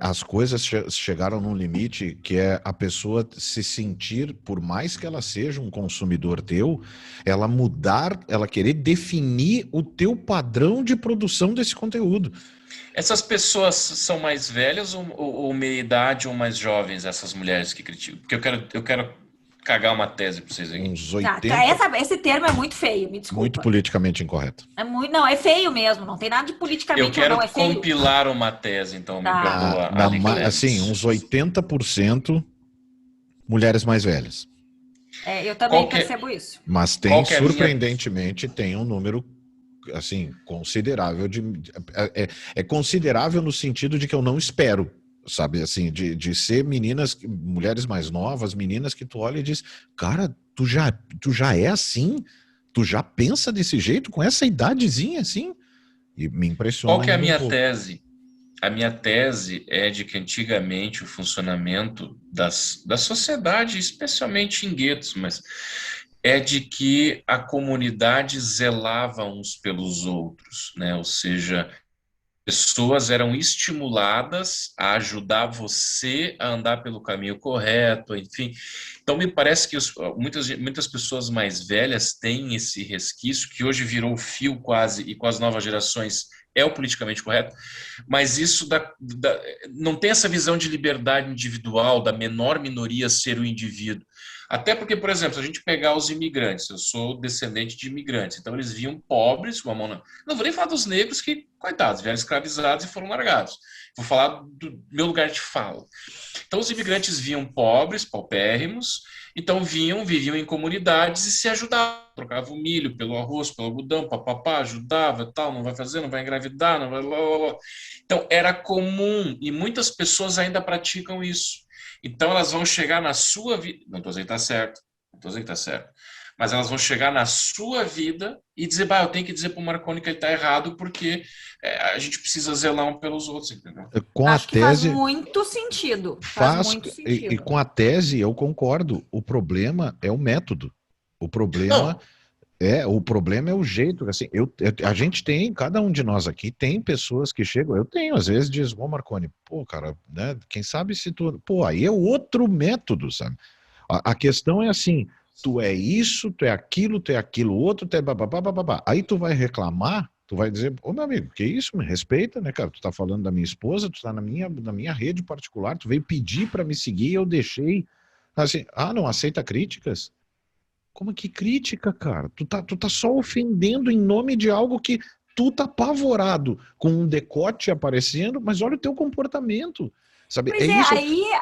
As coisas chegaram num limite que é a pessoa se sentir, por mais que ela seja um consumidor teu, ela mudar, ela querer definir o teu padrão de produção desse conteúdo. Essas pessoas são mais velhas ou meia idade ou mais jovens, essas mulheres que criticam? Porque eu quero cagar uma tese para vocês aqui. Uns Tá, 80, esse termo é muito feio, me desculpa. muito politicamente incorreto. Não, é feio mesmo, não tem nada de Eu politicamente ou quero não, é feio. compilar uma tese, então me Tá. perdoa, Ali Caleb. Assim, uns 80% mulheres mais velhas. Eu também Qual que é- percebo isso. Mas tem, Qual que é a minha- surpreendentemente, tem um número assim considerável é considerável no sentido de que eu não espero, sabe, assim, de ser meninas, mulheres mais novas, meninas que tu olha e diz, cara, tu já é assim? Tu já pensa desse jeito, com essa idadezinha assim? E me impressiona Qual que é a ainda um minha pouco. tese? A minha tese é de que antigamente o funcionamento da sociedade, especialmente em guetos, mas é de que a comunidade zelava uns pelos outros, né? Ou seja, pessoas eram estimuladas a ajudar você a andar pelo caminho correto, enfim. Então, me parece que muitas pessoas mais velhas têm esse resquício, que hoje virou fio quase, e com as novas gerações é o politicamente correto, mas isso não tem essa visão de liberdade individual, da menor minoria ser o indivíduo. Até porque, por exemplo, se a gente pegar os imigrantes, eu sou descendente de imigrantes, então eles viam pobres, com a mão na... Não vou nem falar dos negros que, coitados, vieram escravizados e foram largados. Vou falar do meu lugar de fala. Então, os imigrantes viam pobres, paupérrimos, então viviam em comunidades e se ajudavam. Trocavam o milho pelo arroz, pelo algodão, papapá, ajudava, tal, não vai fazer, não vai engravidar, não vai... Blá, blá, blá. Então, era comum e muitas pessoas ainda praticam isso. Então, elas vão chegar na sua vida... Não estou dizendo que está certo, não estou dizendo que está certo. Mas elas vão chegar na sua vida e dizer, eu tenho que dizer para o Marconi que ele está errado porque a gente precisa zelar um pelos outros, entendeu? Com Acho a que faz tese, muito sentido. Faz muito sentido. E com a tese eu concordo. O problema é o método. O problema Não, O problema é o jeito, assim, a gente tem, cada um de nós aqui tem pessoas que chegam, eu tenho, às vezes diz, ô Marconi, pô, cara, né, quem sabe se tu, pô, aí é outro método, sabe? A questão é assim, tu é isso, tu é aquilo outro, tu é bababá, bababá. Aí tu vai reclamar, tu vai dizer, ô meu amigo, que isso, me respeita, né, cara? Tu tá falando da minha esposa, tu tá na minha rede particular, tu veio pedir para me seguir, eu deixei. Assim, não aceita críticas? Como que crítica, cara? Tu tá só ofendendo em nome de algo que tu tá apavorado com um decote aparecendo, mas olha o teu comportamento, sabe? É Pois é, isso,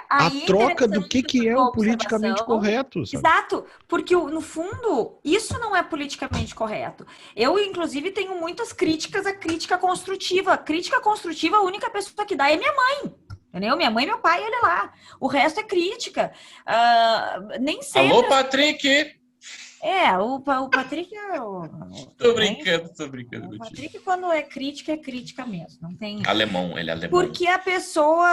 a aí é troca do interessante que a é o tua politicamente observação. correto, sabe? Exato, porque no fundo isso não é politicamente correto. Eu, inclusive, tenho muitas críticas à crítica construtiva. A crítica construtiva, a única pessoa que dá é minha mãe. Entendeu? Minha mãe e meu pai, olha lá. O resto é crítica. Nem Alô, sempre. Patrick! O Patrick Tô enfim, brincando, tô brincando o contigo. Patrick, quando é crítica mesmo. Não tem. Alemão, ele é alemão. Porque a pessoa,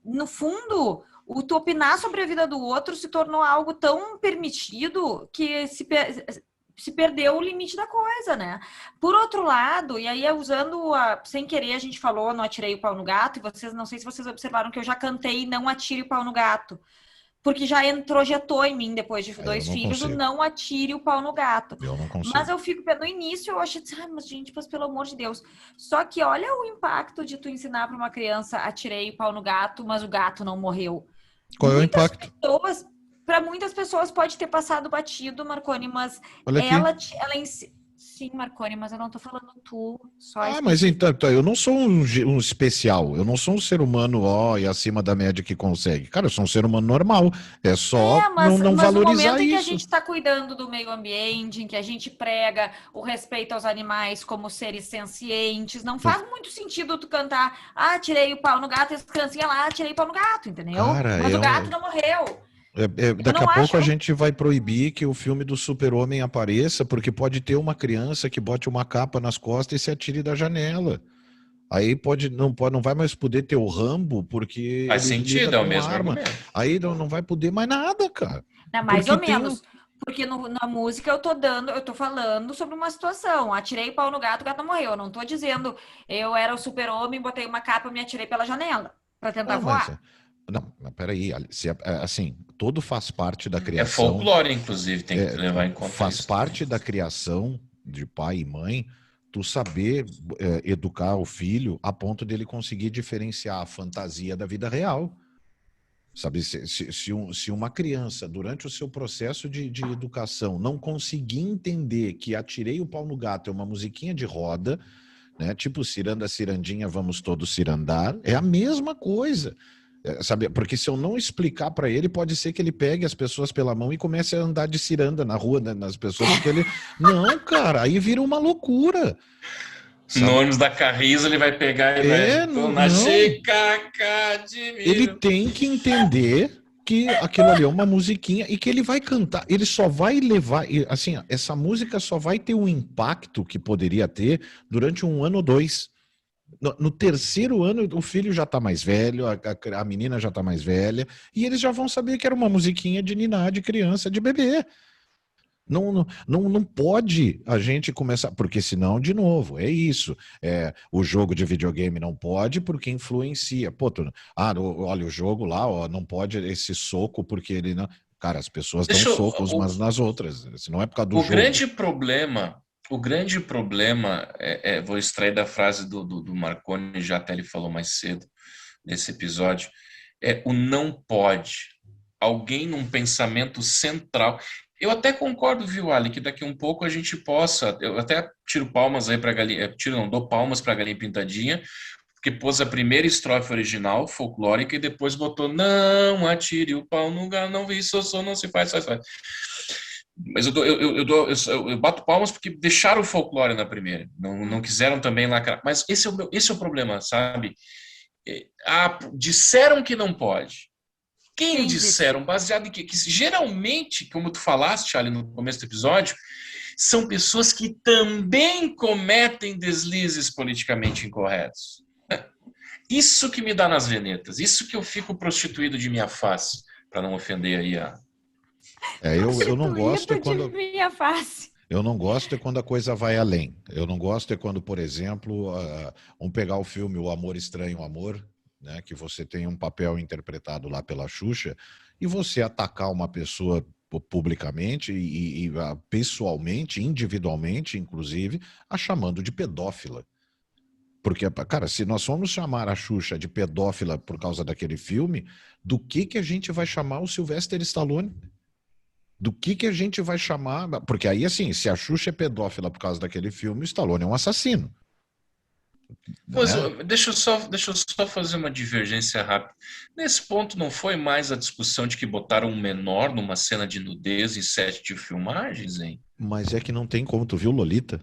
no fundo, o tu opinar sobre a vida do outro se tornou algo tão permitido que se perdeu o limite da coisa, né? Por outro lado, e aí usando sem querer a gente falou, não atirei o pau no gato, e vocês, não sei se vocês observaram que eu já cantei Não Atire o Pau no Gato, porque já introjetou em mim, depois de Eu 2 não filhos, o consigo. não atire o pau no gato. Eu não Mas consigo. eu fico, no início eu achei, mas gente, mas pelo amor de Deus. Só que olha o impacto de tu ensinar para uma criança, atirei o pau no gato, mas o gato não morreu. Qual é o impacto? Para muitas pessoas pode ter passado batido, Marconi, mas Olha aqui. sim, Marconi, mas eu não tô falando tu, só Mas específico. então, eu não sou um especial, eu não sou um ser humano, e acima da média que consegue. Cara, eu sou um ser humano normal, é só não Mas no valorizar momento em que a isso. gente está cuidando do meio ambiente, em que a gente prega o respeito aos animais como seres sencientes, não faz muito sentido tu cantar, tirei o pau no gato, e as criancinhas lá, tirei o pau no gato, entendeu? Cara, Mas o gato não morreu. Eu daqui a não pouco acho. a gente vai proibir que o filme do Super-Homem apareça, porque pode ter uma criança que bote uma capa nas costas e se atire da janela. Aí não vai mais poder ter o Rambo, porque Faz ele lida sentido, é o com mesmo arma. argumento. Aí não vai poder mais nada, cara. Não, mais Porque ou tem um. menos. Porque na música eu tô falando sobre uma situação. Atirei o pau no gato, o gato não morreu. Eu não tô dizendo eu era o super-homem, botei uma capa e me atirei pela janela para tentar Não, mas. voar. Não, mas peraí. Assim, todo faz parte da É criação. folclore, inclusive, tem que levar em conta Faz isso também. parte da criação de pai e mãe tu saber educar o filho a ponto dele conseguir diferenciar a fantasia da vida real. Sabe, se uma criança, durante o seu processo de educação, não conseguir entender que atirei o pau no gato é uma musiquinha de roda, né? Tipo ciranda, cirandinha, vamos todos cirandar, é a mesma coisa. Sabe, porque se eu não explicar para ele, pode ser que ele pegue as pessoas pela mão e comece a andar de ciranda na rua, né, nas pessoas, porque ele. Não, cara, aí vira uma loucura. No Sabe? ônibus da Carrizo, ele vai pegar e vai entonar Não. GKK de Ele milho. tem que entender que aquilo ali é uma musiquinha e que ele vai cantar, ele só vai levar, assim, essa música só vai ter um impacto que poderia ter durante 1 ano ou 2. No terceiro ano, o filho já tá mais velho, a menina já tá mais velha, e eles já vão saber que era uma musiquinha de ninar, de criança, de bebê. Não pode a gente começar, porque senão, de novo, é isso. O jogo de videogame não pode porque influencia. Pô, olha, o jogo lá, ó, não pode esse soco porque ele não. Cara, as pessoas dão Deixa eu, socos umas nas outras. Se não é por causa do o jogo. grande problema vou extrair da frase do Marconi, já até ele falou mais cedo nesse episódio, é o não pode. Alguém num pensamento central. Eu até concordo, viu, Ali, que daqui a um pouco a gente possa. Eu até tiro palmas aí para a galinha. Dou palmas para a galinha pintadinha, porque pôs a primeira estrofe original, folclórica, e depois botou: Não atire o pau no lugar, não vi, sou, não se faz. Mas eu bato palmas porque deixaram o folclore na primeira. Não quiseram também lacrar. Mas esse é o problema, sabe? Disseram que não pode. Quem Quem disse? disseram? Baseado em quê? Que geralmente, como tu falaste ali no começo do episódio, são pessoas que também cometem deslizes politicamente incorretos. Isso que me dá nas venetas. Isso que eu fico prostituído de minha face, para não ofender aí Eu não gosto é Constituído quando... de minha face. Eu não gosto é quando a coisa vai além. Eu não gosto é quando, por exemplo, vamos pegar o filme O Amor Estranho, o Amor, né, que você tem um papel interpretado lá pela Xuxa, e você atacar uma pessoa publicamente e pessoalmente, individualmente, inclusive, a chamando de pedófila. Porque, cara, se nós formos chamar a Xuxa de pedófila por causa daquele filme, do que a gente vai chamar o Sylvester Stallone? Do que a gente vai chamar? Porque aí, assim, se a Xuxa é pedófila por causa daquele filme, o Stallone é um assassino. Mas Né? deixa eu só fazer uma divergência rápida. Nesse ponto, não foi mais a discussão de que botaram um menor numa cena de nudez em set de filmagens, hein? Mas é que não tem como, tu viu Lolita?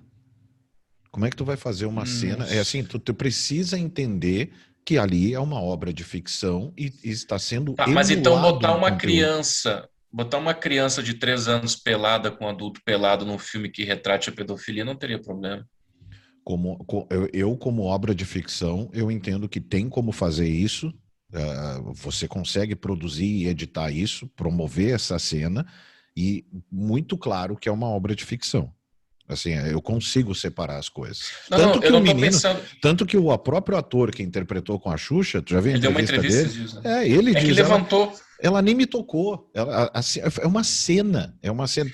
Como é que tu vai fazer uma cena? É assim, tu precisa entender que ali é uma obra de ficção e está sendo Tá, mas então emulado um conteúdo. botar uma criança de 3 anos pelada com um adulto pelado num filme que retrate a pedofilia não teria problema. Como obra de ficção, eu entendo que tem como fazer isso. Você consegue produzir e editar isso, promover essa cena, e muito claro que é uma obra de ficção. Assim, eu consigo separar as coisas. Não, eu não tô pensando. Tanto que o próprio ator que interpretou com a Xuxa, tu já viu a Ele deu uma entrevista entrevista dele? disso, né? Ele É que diz, levantou. ela nem me tocou. É uma cena.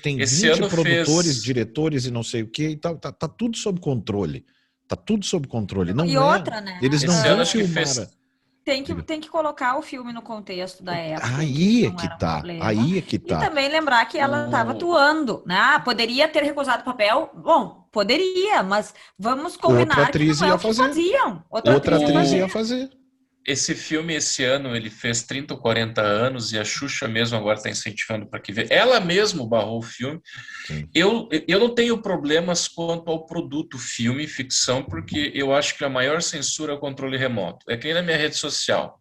Tem Esse 20 ano produtores, fez. diretores e não sei o quê, e tá tudo sob controle. Tá tudo sob controle. E Não é. outra, né? Eles não Esse ano vão acho que filmar. fez. Tem que colocar o filme no contexto da época, em que Aí é não que era um tá. problema. Aí é que E tá. também lembrar que ela estava atuando, né? Poderia ter recusado o papel? Bom, poderia, mas vamos Outra combinar que atriz não é ia o que fazer. faziam. Outra Outra atriz ia atriz fazer. ia fazer. Esse filme, esse ano, ele fez 30 ou 40 anos e a Xuxa mesmo agora está incentivando para que veja. Ela mesmo barrou o filme. Sim. Eu não tenho problemas quanto ao produto filme, ficção, porque eu acho que a maior censura é o controle remoto. É que nem na minha rede social.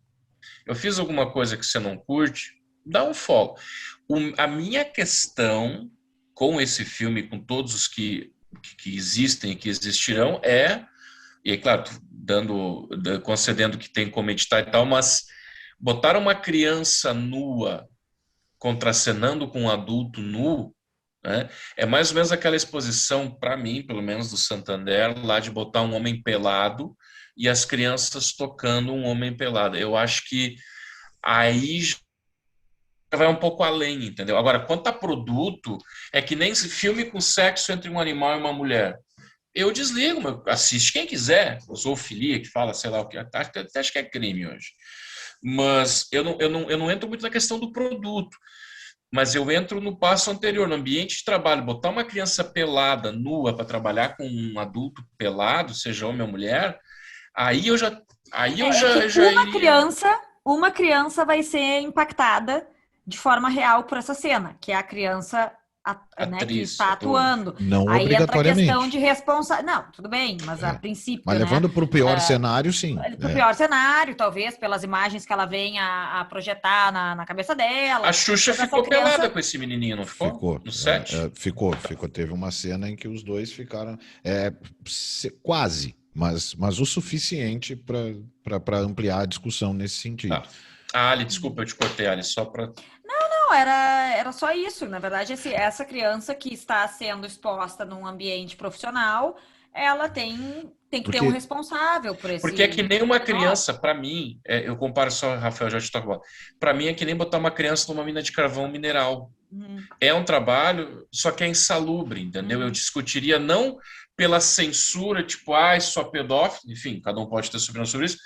Eu fiz alguma coisa que você não curte, dá um follow. A minha questão com esse filme, com todos os que existem e que existirão, e é claro, concedendo que tem como editar e tal, mas botar uma criança nua contracenando com um adulto nu, né, é mais ou menos aquela exposição, para mim, pelo menos do Santander, lá de botar um homem pelado e as crianças tocando um homem pelado. Eu acho que aí já vai um pouco além, entendeu? Agora, quanto a produto, é que nem filme com sexo entre um animal e uma mulher. Eu desligo, assiste quem quiser. Eu sou filia que fala, sei lá o que. Acho que é crime hoje. Mas eu não entro muito na questão do produto. Mas eu entro no passo anterior, no ambiente de trabalho. Botar uma criança pelada, nua, para trabalhar com um adulto pelado, seja homem ou mulher, aí eu já, aí eu É já, que já iria. uma criança vai ser impactada de forma real por essa cena, que é a criança, né, que Atriz, está ator. atuando. Não Aí entra a questão obrigatoriamente. de responsabilidade. Não, tudo bem, mas a princípio, Mas né? levando para o pior cenário, sim. Para o pior cenário, talvez, pelas imagens que ela vem a projetar na cabeça dela. A Xuxa Mas essa ficou criança... pelada com esse menininho, não ficou? Ficou, No set? ficou. Teve uma cena em que os dois ficaram quase, mas o suficiente para ampliar a discussão nesse sentido. Tá. Ali, desculpa, eu te cortei, Ali, só para. Não, era só isso. Na verdade, essa criança que está sendo exposta num ambiente profissional, ela tem que ter um responsável por esse... Porque é que nem uma criança, para mim, eu comparo só, Rafael, já te toco. Para mim é que nem botar uma criança numa mina de carvão mineral. É um trabalho, só que é insalubre, entendeu? Eu discutiria não pela censura, tipo, só pedófilo, enfim, cada um pode ter sua opinião sobre isso,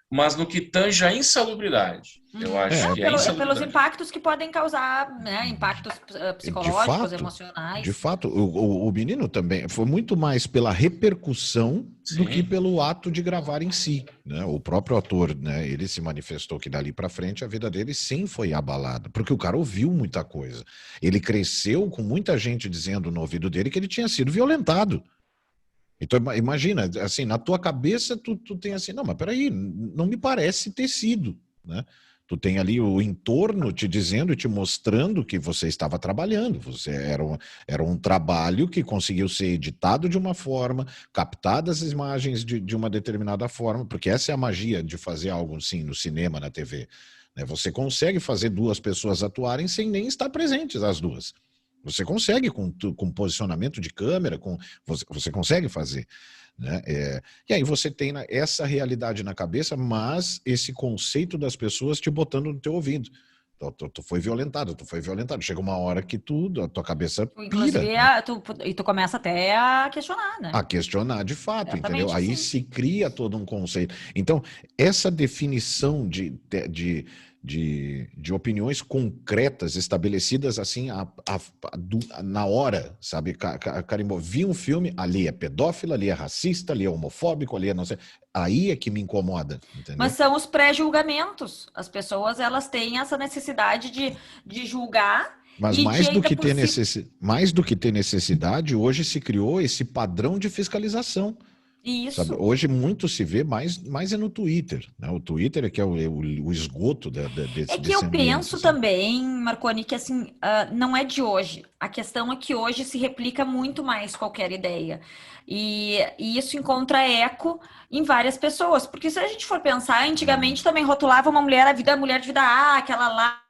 mas no que tange a insalubridade. Eu acho que é insalubridade. Pelos impactos que podem causar, né? Impactos psicológicos, emocionais. De fato, o menino também foi muito mais pela repercussão do que pelo ato de gravar em si, né? O próprio ator, né? Ele se manifestou que dali para frente a vida dele sim foi abalada, porque o cara ouviu muita coisa. Ele cresceu com muita gente dizendo no ouvido dele que ele tinha sido violentado. Então, imagina, assim, na tua cabeça tu tem assim, não, mas peraí, não me parece ter sido, né? Tu tem ali o entorno te dizendo e te mostrando que você estava trabalhando. Você era um trabalho que conseguiu ser editado de uma forma, captadas as imagens de uma determinada forma, porque essa é a magia de fazer algo assim no cinema, na TV. Né? Você consegue fazer duas pessoas atuarem sem nem estar presentes as duas. Você consegue com posicionamento de câmera, você consegue fazer. Né? E aí você tem essa realidade na cabeça, mas esse conceito das pessoas te botando no teu ouvido. Tu foi violentado, Chega uma hora que a tua cabeça pira. Inclusive, Né? tu começa até a questionar, né? A questionar de fato, entendeu? Exatamente Aí assim. se cria todo um conceito. Então, essa definição de opiniões concretas, estabelecidas assim na hora, sabe? Carimbou, vi um filme, ali é pedófilo, ali é racista, ali é homofóbico, ali é não sei. Aí é que me incomoda, entendeu? Mas são os pré-julgamentos. As pessoas, elas têm essa necessidade de julgar Mas e de mais do ainda que por ter si... mais do que ter necessidade, hoje se criou esse padrão de fiscalização. Sabe? Isso. Hoje muito se vê mais é no Twitter. Né? O Twitter é que é o esgoto É que desse eu ambiente. penso Assim. também, Marconi, que assim, não é de hoje. A questão é que hoje se replica muito mais qualquer ideia. E isso encontra eco em várias pessoas. Porque se a gente for pensar, antigamente também rotulava uma mulher, a mulher de vida, aquela lá,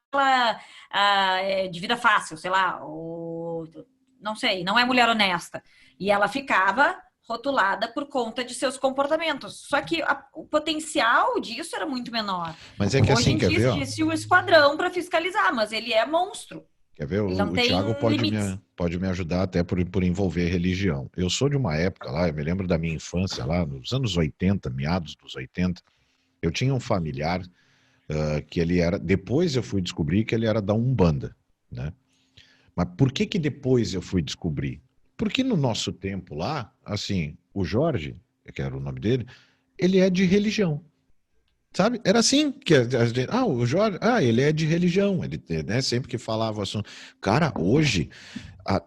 é de vida fácil, sei lá, ou não sei, não é mulher honesta. E ela ficava rotulada por conta de seus comportamentos. Só que o potencial disso era muito menor. Mas é que Hoje assim, em quer dia ver? Ó, existe o esquadrão para fiscalizar, mas ele é monstro. quer ver? Ele não O tem Thiago limites. pode me ajudar até por envolver religião. Eu sou de uma época lá, eu me lembro da minha infância lá, nos anos 80, meados dos 80, eu tinha um familiar que ele era. Depois eu fui descobrir que ele era da Umbanda, né? Mas por que depois eu fui descobrir? Porque no nosso tempo lá, assim, o Jorge, que era o nome dele, ele é de religião. Sabe? Era assim que o Jorge, ele é de religião, ele, né, sempre que falava assim, cara, hoje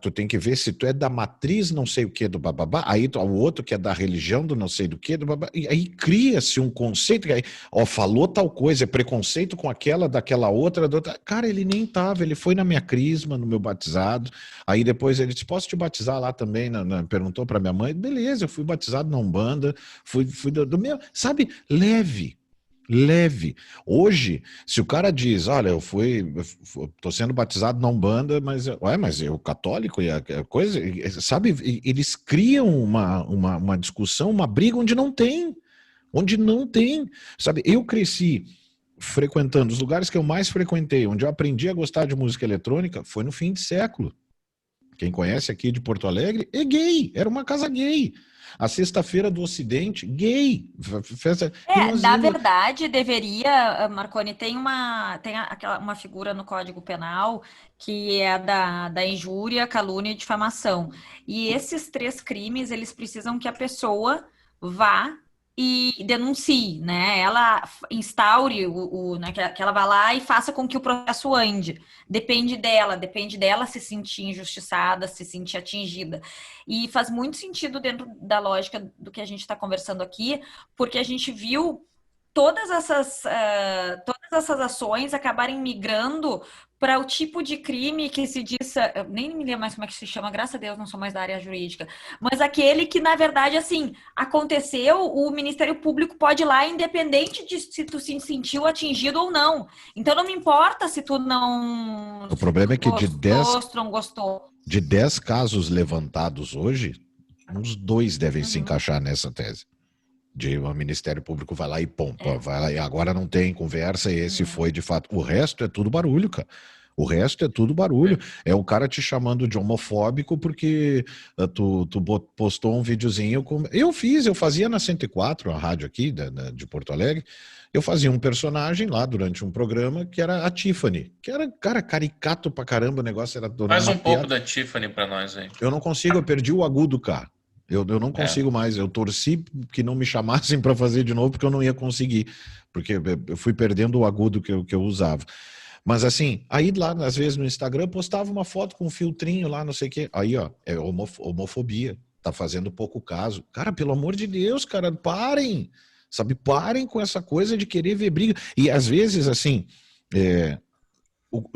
tu tem que ver se tu é da matriz não sei o que do bababá, aí o outro que é da religião do não sei do que do babá, e aí cria-se um conceito, que aí, falou tal coisa, é preconceito com aquela, daquela outra, cara, ele nem tava, ele foi na minha crisma, no meu batizado, aí depois ele disse, posso te batizar lá também, perguntou pra minha mãe, beleza, eu fui batizado na Umbanda, fui do meu, sabe, leve. Hoje, se o cara diz, olha, tô sendo batizado na Umbanda, mas eu católico e a coisa, sabe, eles criam uma discussão, uma briga onde não tem, sabe, eu cresci frequentando os lugares que eu mais frequentei, onde eu aprendi a gostar de música eletrônica, foi no fim de século. Quem conhece aqui de Porto Alegre é gay, era uma casa gay. A Sexta-feira do Ocidente, gay. Festa, e nós Na íamos... verdade, deveria, Marconi, uma figura no Código Penal que é da injúria, calúnia e difamação. E esses 3 crimes, eles precisam que a pessoa vá e denuncie, né? Ela instaure né, que ela vá lá e faça com que o processo ande. Depende dela se sentir injustiçada, se sentir atingida. E faz muito sentido dentro da lógica do que a gente está conversando aqui, porque a gente viu todas essas ações acabarem migrando para o tipo de crime que se diz, eu nem me lembro mais como é que se chama, graças a Deus não sou mais da área jurídica, mas aquele que, na verdade, assim, aconteceu, o Ministério Público pode ir lá, independente de se tu se sentiu atingido ou não. Então, não me importa se tu não... O problema é que gostou, se tu não gostou. de 10 casos levantados hoje, uns 2 devem se Uhum. encaixar nessa tese. O Ministério Público vai lá e pompa, vai lá e agora não tem conversa, e esse foi de fato. O resto é tudo barulho, cara. O resto é tudo barulho. É o cara te chamando de homofóbico porque tu postou um videozinho. Eu fazia na 104, a rádio aqui de Porto Alegre. Eu fazia um personagem lá durante um programa que era a Tiffany, que era, cara, caricato pra caramba, o negócio era... Faz um pouco da Tiffany pra nós aí. Eu não consigo, eu perdi o agudo, cara. Eu não consigo mais. Eu torci que não me chamassem para fazer de novo, porque eu não ia conseguir. Porque eu fui perdendo o agudo que eu usava. Mas assim, aí lá, às vezes no Instagram, postava uma foto com um filtrinho lá, não sei o quê. Aí, ó, é homofobia. Tá fazendo pouco caso. Cara, pelo amor de Deus, cara, parem. sabe? Parem com essa coisa de querer ver briga. E às vezes, assim,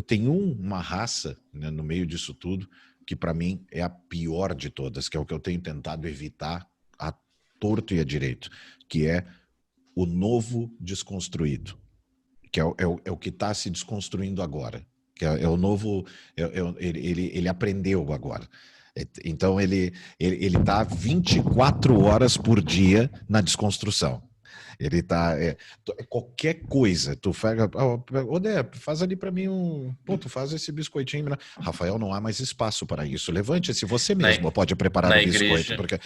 tem uma raça, né, no meio disso tudo, que para mim é a pior de todas, que é o que eu tenho tentado evitar a torto e a direito, que é o novo desconstruído, que é o que está se desconstruindo agora, que é o novo, ele aprendeu agora. Então ele está 24 horas por dia na desconstrução. Ele tá. Qualquer coisa, tu faz. Odé, faz ali para mim tu faz esse biscoitinho. Rafael, não há mais espaço para isso. Levante-se, você mesmo pode preparar o biscoito. Porque,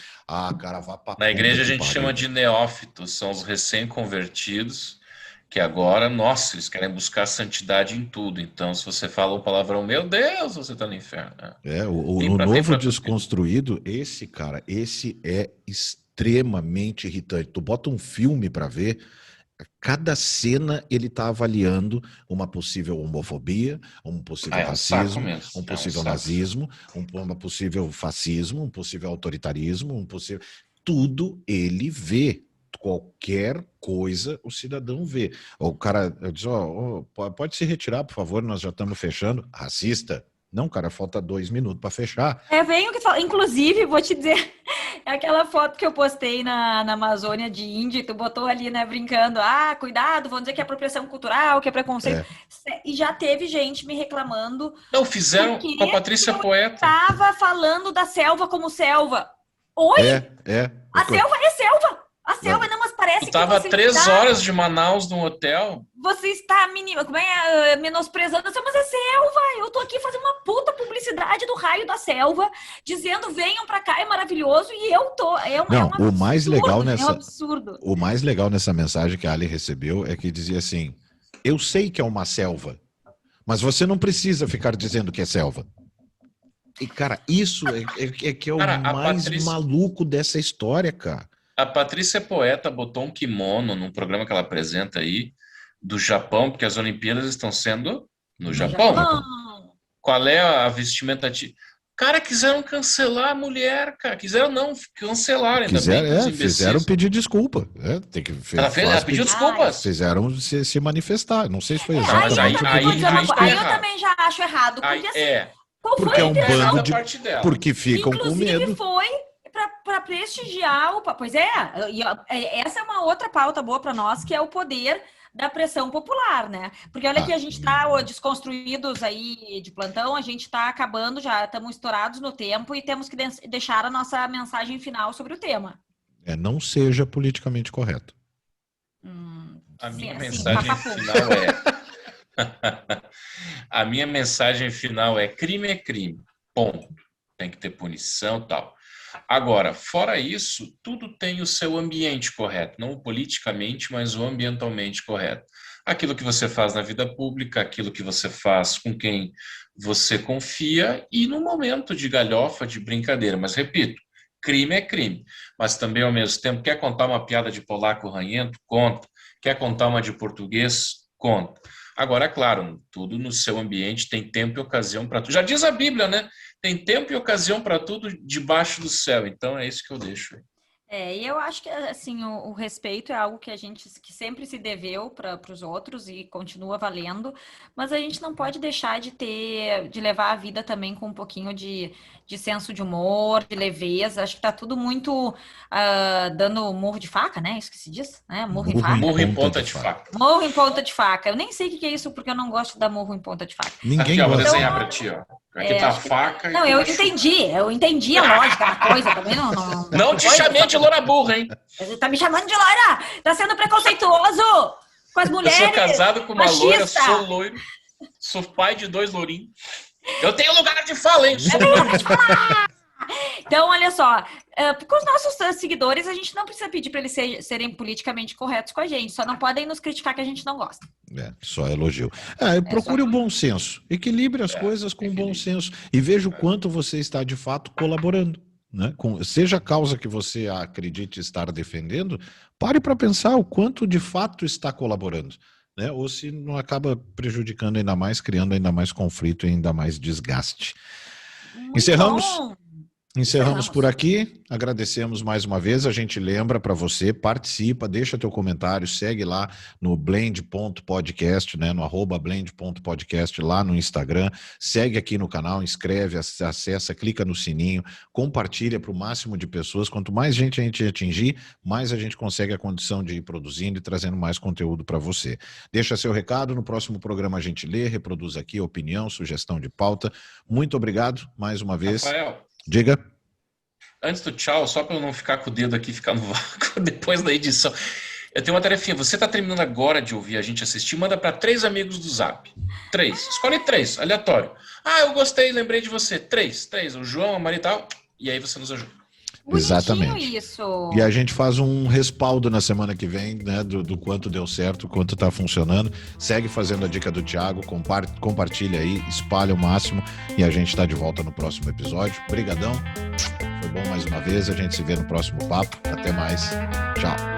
cara, vá pra na igreja a gente pariu. chama de neófitos, são os recém-convertidos, que agora, nossa, eles querem buscar santidade em tudo. Então, se você fala o palavrão, meu Deus, você tá no inferno. O novo desconstruído, esse é extremamente irritante. Tu bota um filme para ver, cada cena ele tá avaliando uma possível homofobia, um possível racismo, um possível nazismo, um possível fascismo, um possível autoritarismo, um possível... Tudo ele vê. Qualquer coisa o cidadão vê. O cara diz, pode se retirar, por favor, nós já estamos fechando. Racista? Não, cara, falta 2 minutos para fechar. Vem o que fala. Inclusive, vou te dizer, aquela foto que eu postei na Amazônia de Índia, tu botou ali, né, brincando, cuidado, vão dizer que é apropriação cultural, que é preconceito. E já teve gente me reclamando. Não, fizeram com a Patrícia Poeta. Tava falando da selva como selva. Oi? A selva é selva. A selva não, mas parece que tava 3 horas de Manaus num hotel. Você está menosprezando, mas é selva. Eu tô aqui fazendo uma puta publicidade do raio da selva, dizendo venham pra cá, é maravilhoso, e eu tô. O mais legal é um absurdo. O mais legal nessa mensagem que a Ali recebeu é que dizia assim: eu sei que é uma selva, mas você não precisa ficar dizendo que é selva. E, cara, isso é que é o mais maluco dessa história, cara. A Patrícia Poeta botou um kimono num programa que ela apresenta aí, do Japão, porque as Olimpíadas estão sendo no Japão. Qual é a vestimenta? Cara, quiseram cancelar a mulher, cara. Quiseram não, cancelar. Fizeram pedir desculpa. Ela pediu desculpas. Fizeram se manifestar. Não sei se foi exatamente aí eu também já acho errado. Porque é um bando de... Porque ficam com medo. Inclusive foi para prestigiar o... Pois essa é uma outra pauta boa para nós, que é o poder da pressão popular, né? Porque olha que a gente tá desconstruídos aí de plantão, a gente tá acabando, já estamos estourados no tempo e temos que deixar a nossa mensagem final sobre o tema. Não seja politicamente correto. A minha mensagem final a minha mensagem final é: crime é crime, ponto. Tem que ter punição e tal. Agora, fora isso, tudo tem o seu ambiente correto, não o politicamente, mas o ambientalmente correto. Aquilo que você faz na vida pública, aquilo que você faz com quem você confia e no momento de galhofa, de brincadeira. Mas, repito, crime é crime. Mas também, ao mesmo tempo, quer contar uma piada de polaco ranhento? Conta. Quer contar uma de português? Conta. Agora, claro, tudo no seu ambiente tem tempo e ocasião para tudo. Já diz a Bíblia, né? Tem tempo e ocasião para tudo debaixo do céu. Então, é isso que eu deixo aí. E eu acho que assim, o respeito é algo que a gente sempre se deveu para os outros e continua valendo, mas a gente não pode deixar de levar a vida também com um pouquinho de senso de humor, de leveza. Acho que tá tudo muito dando murro de faca, né? Isso que se diz, né? Murro em faca. Murro em ponta de faca. Murro em ponta de faca. Eu nem sei o que é isso, porque eu não gosto de dar murro em ponta de faca. Ninguém gosta. Vou desenhar para ti, ó. Aqui tá a faca. Não, eu entendi a lógica da coisa também. Não te chamei de loura burra, hein? Você tá me chamando de loira! Tá sendo preconceituoso com as mulheres. Eu sou casado com uma machista. Loira, sou loiro, sou pai de 2 lourinhos. Eu tenho lugar de fala, hein? Então, olha só, com os nossos seguidores, a gente não precisa pedir para eles serem politicamente corretos com a gente, só não podem nos criticar que a gente não gosta. Só elogio. Procure o bom senso, equilibre as coisas com bom senso e veja o quanto você está de fato colaborando. Né? Seja a causa que você acredite estar defendendo, pare para pensar o quanto de fato está colaborando. Né? Ou se não acaba prejudicando ainda mais, criando ainda mais conflito e ainda mais desgaste. Muito Encerramos? bom. Encerramos por aqui, agradecemos mais uma vez, a gente lembra para você, participa, deixa teu comentário, segue lá no blend.podcast, né, no @blend.podcast lá no Instagram, segue aqui no canal, inscreve, acessa, clica no sininho, compartilha para o máximo de pessoas, quanto mais gente a gente atingir, mais a gente consegue a condição de ir produzindo e trazendo mais conteúdo para você. Deixa seu recado, no próximo programa a gente lê, reproduz aqui opinião, sugestão de pauta. Muito obrigado mais uma vez. Rafael, diga. Antes do tchau, só para eu não ficar com o dedo aqui, ficar no vácuo depois da edição. Eu tenho uma tarefinha. Você está terminando agora de ouvir a gente assistir, manda para 3 amigos do Zap. 3. Escolhe 3, aleatório. Ah, eu gostei, lembrei de você. 3. O João, a Maria e tal. E aí você nos ajuda. Bonitinho. Exatamente. Isso. E a gente faz um respaldo na semana que vem, né, do quanto deu certo, quanto está funcionando. Segue fazendo a dica do Thiago, compartilha aí, espalha o máximo e a gente está de volta no próximo episódio. Obrigadão. Foi bom mais uma vez, a gente se vê no próximo papo. Até mais. Tchau.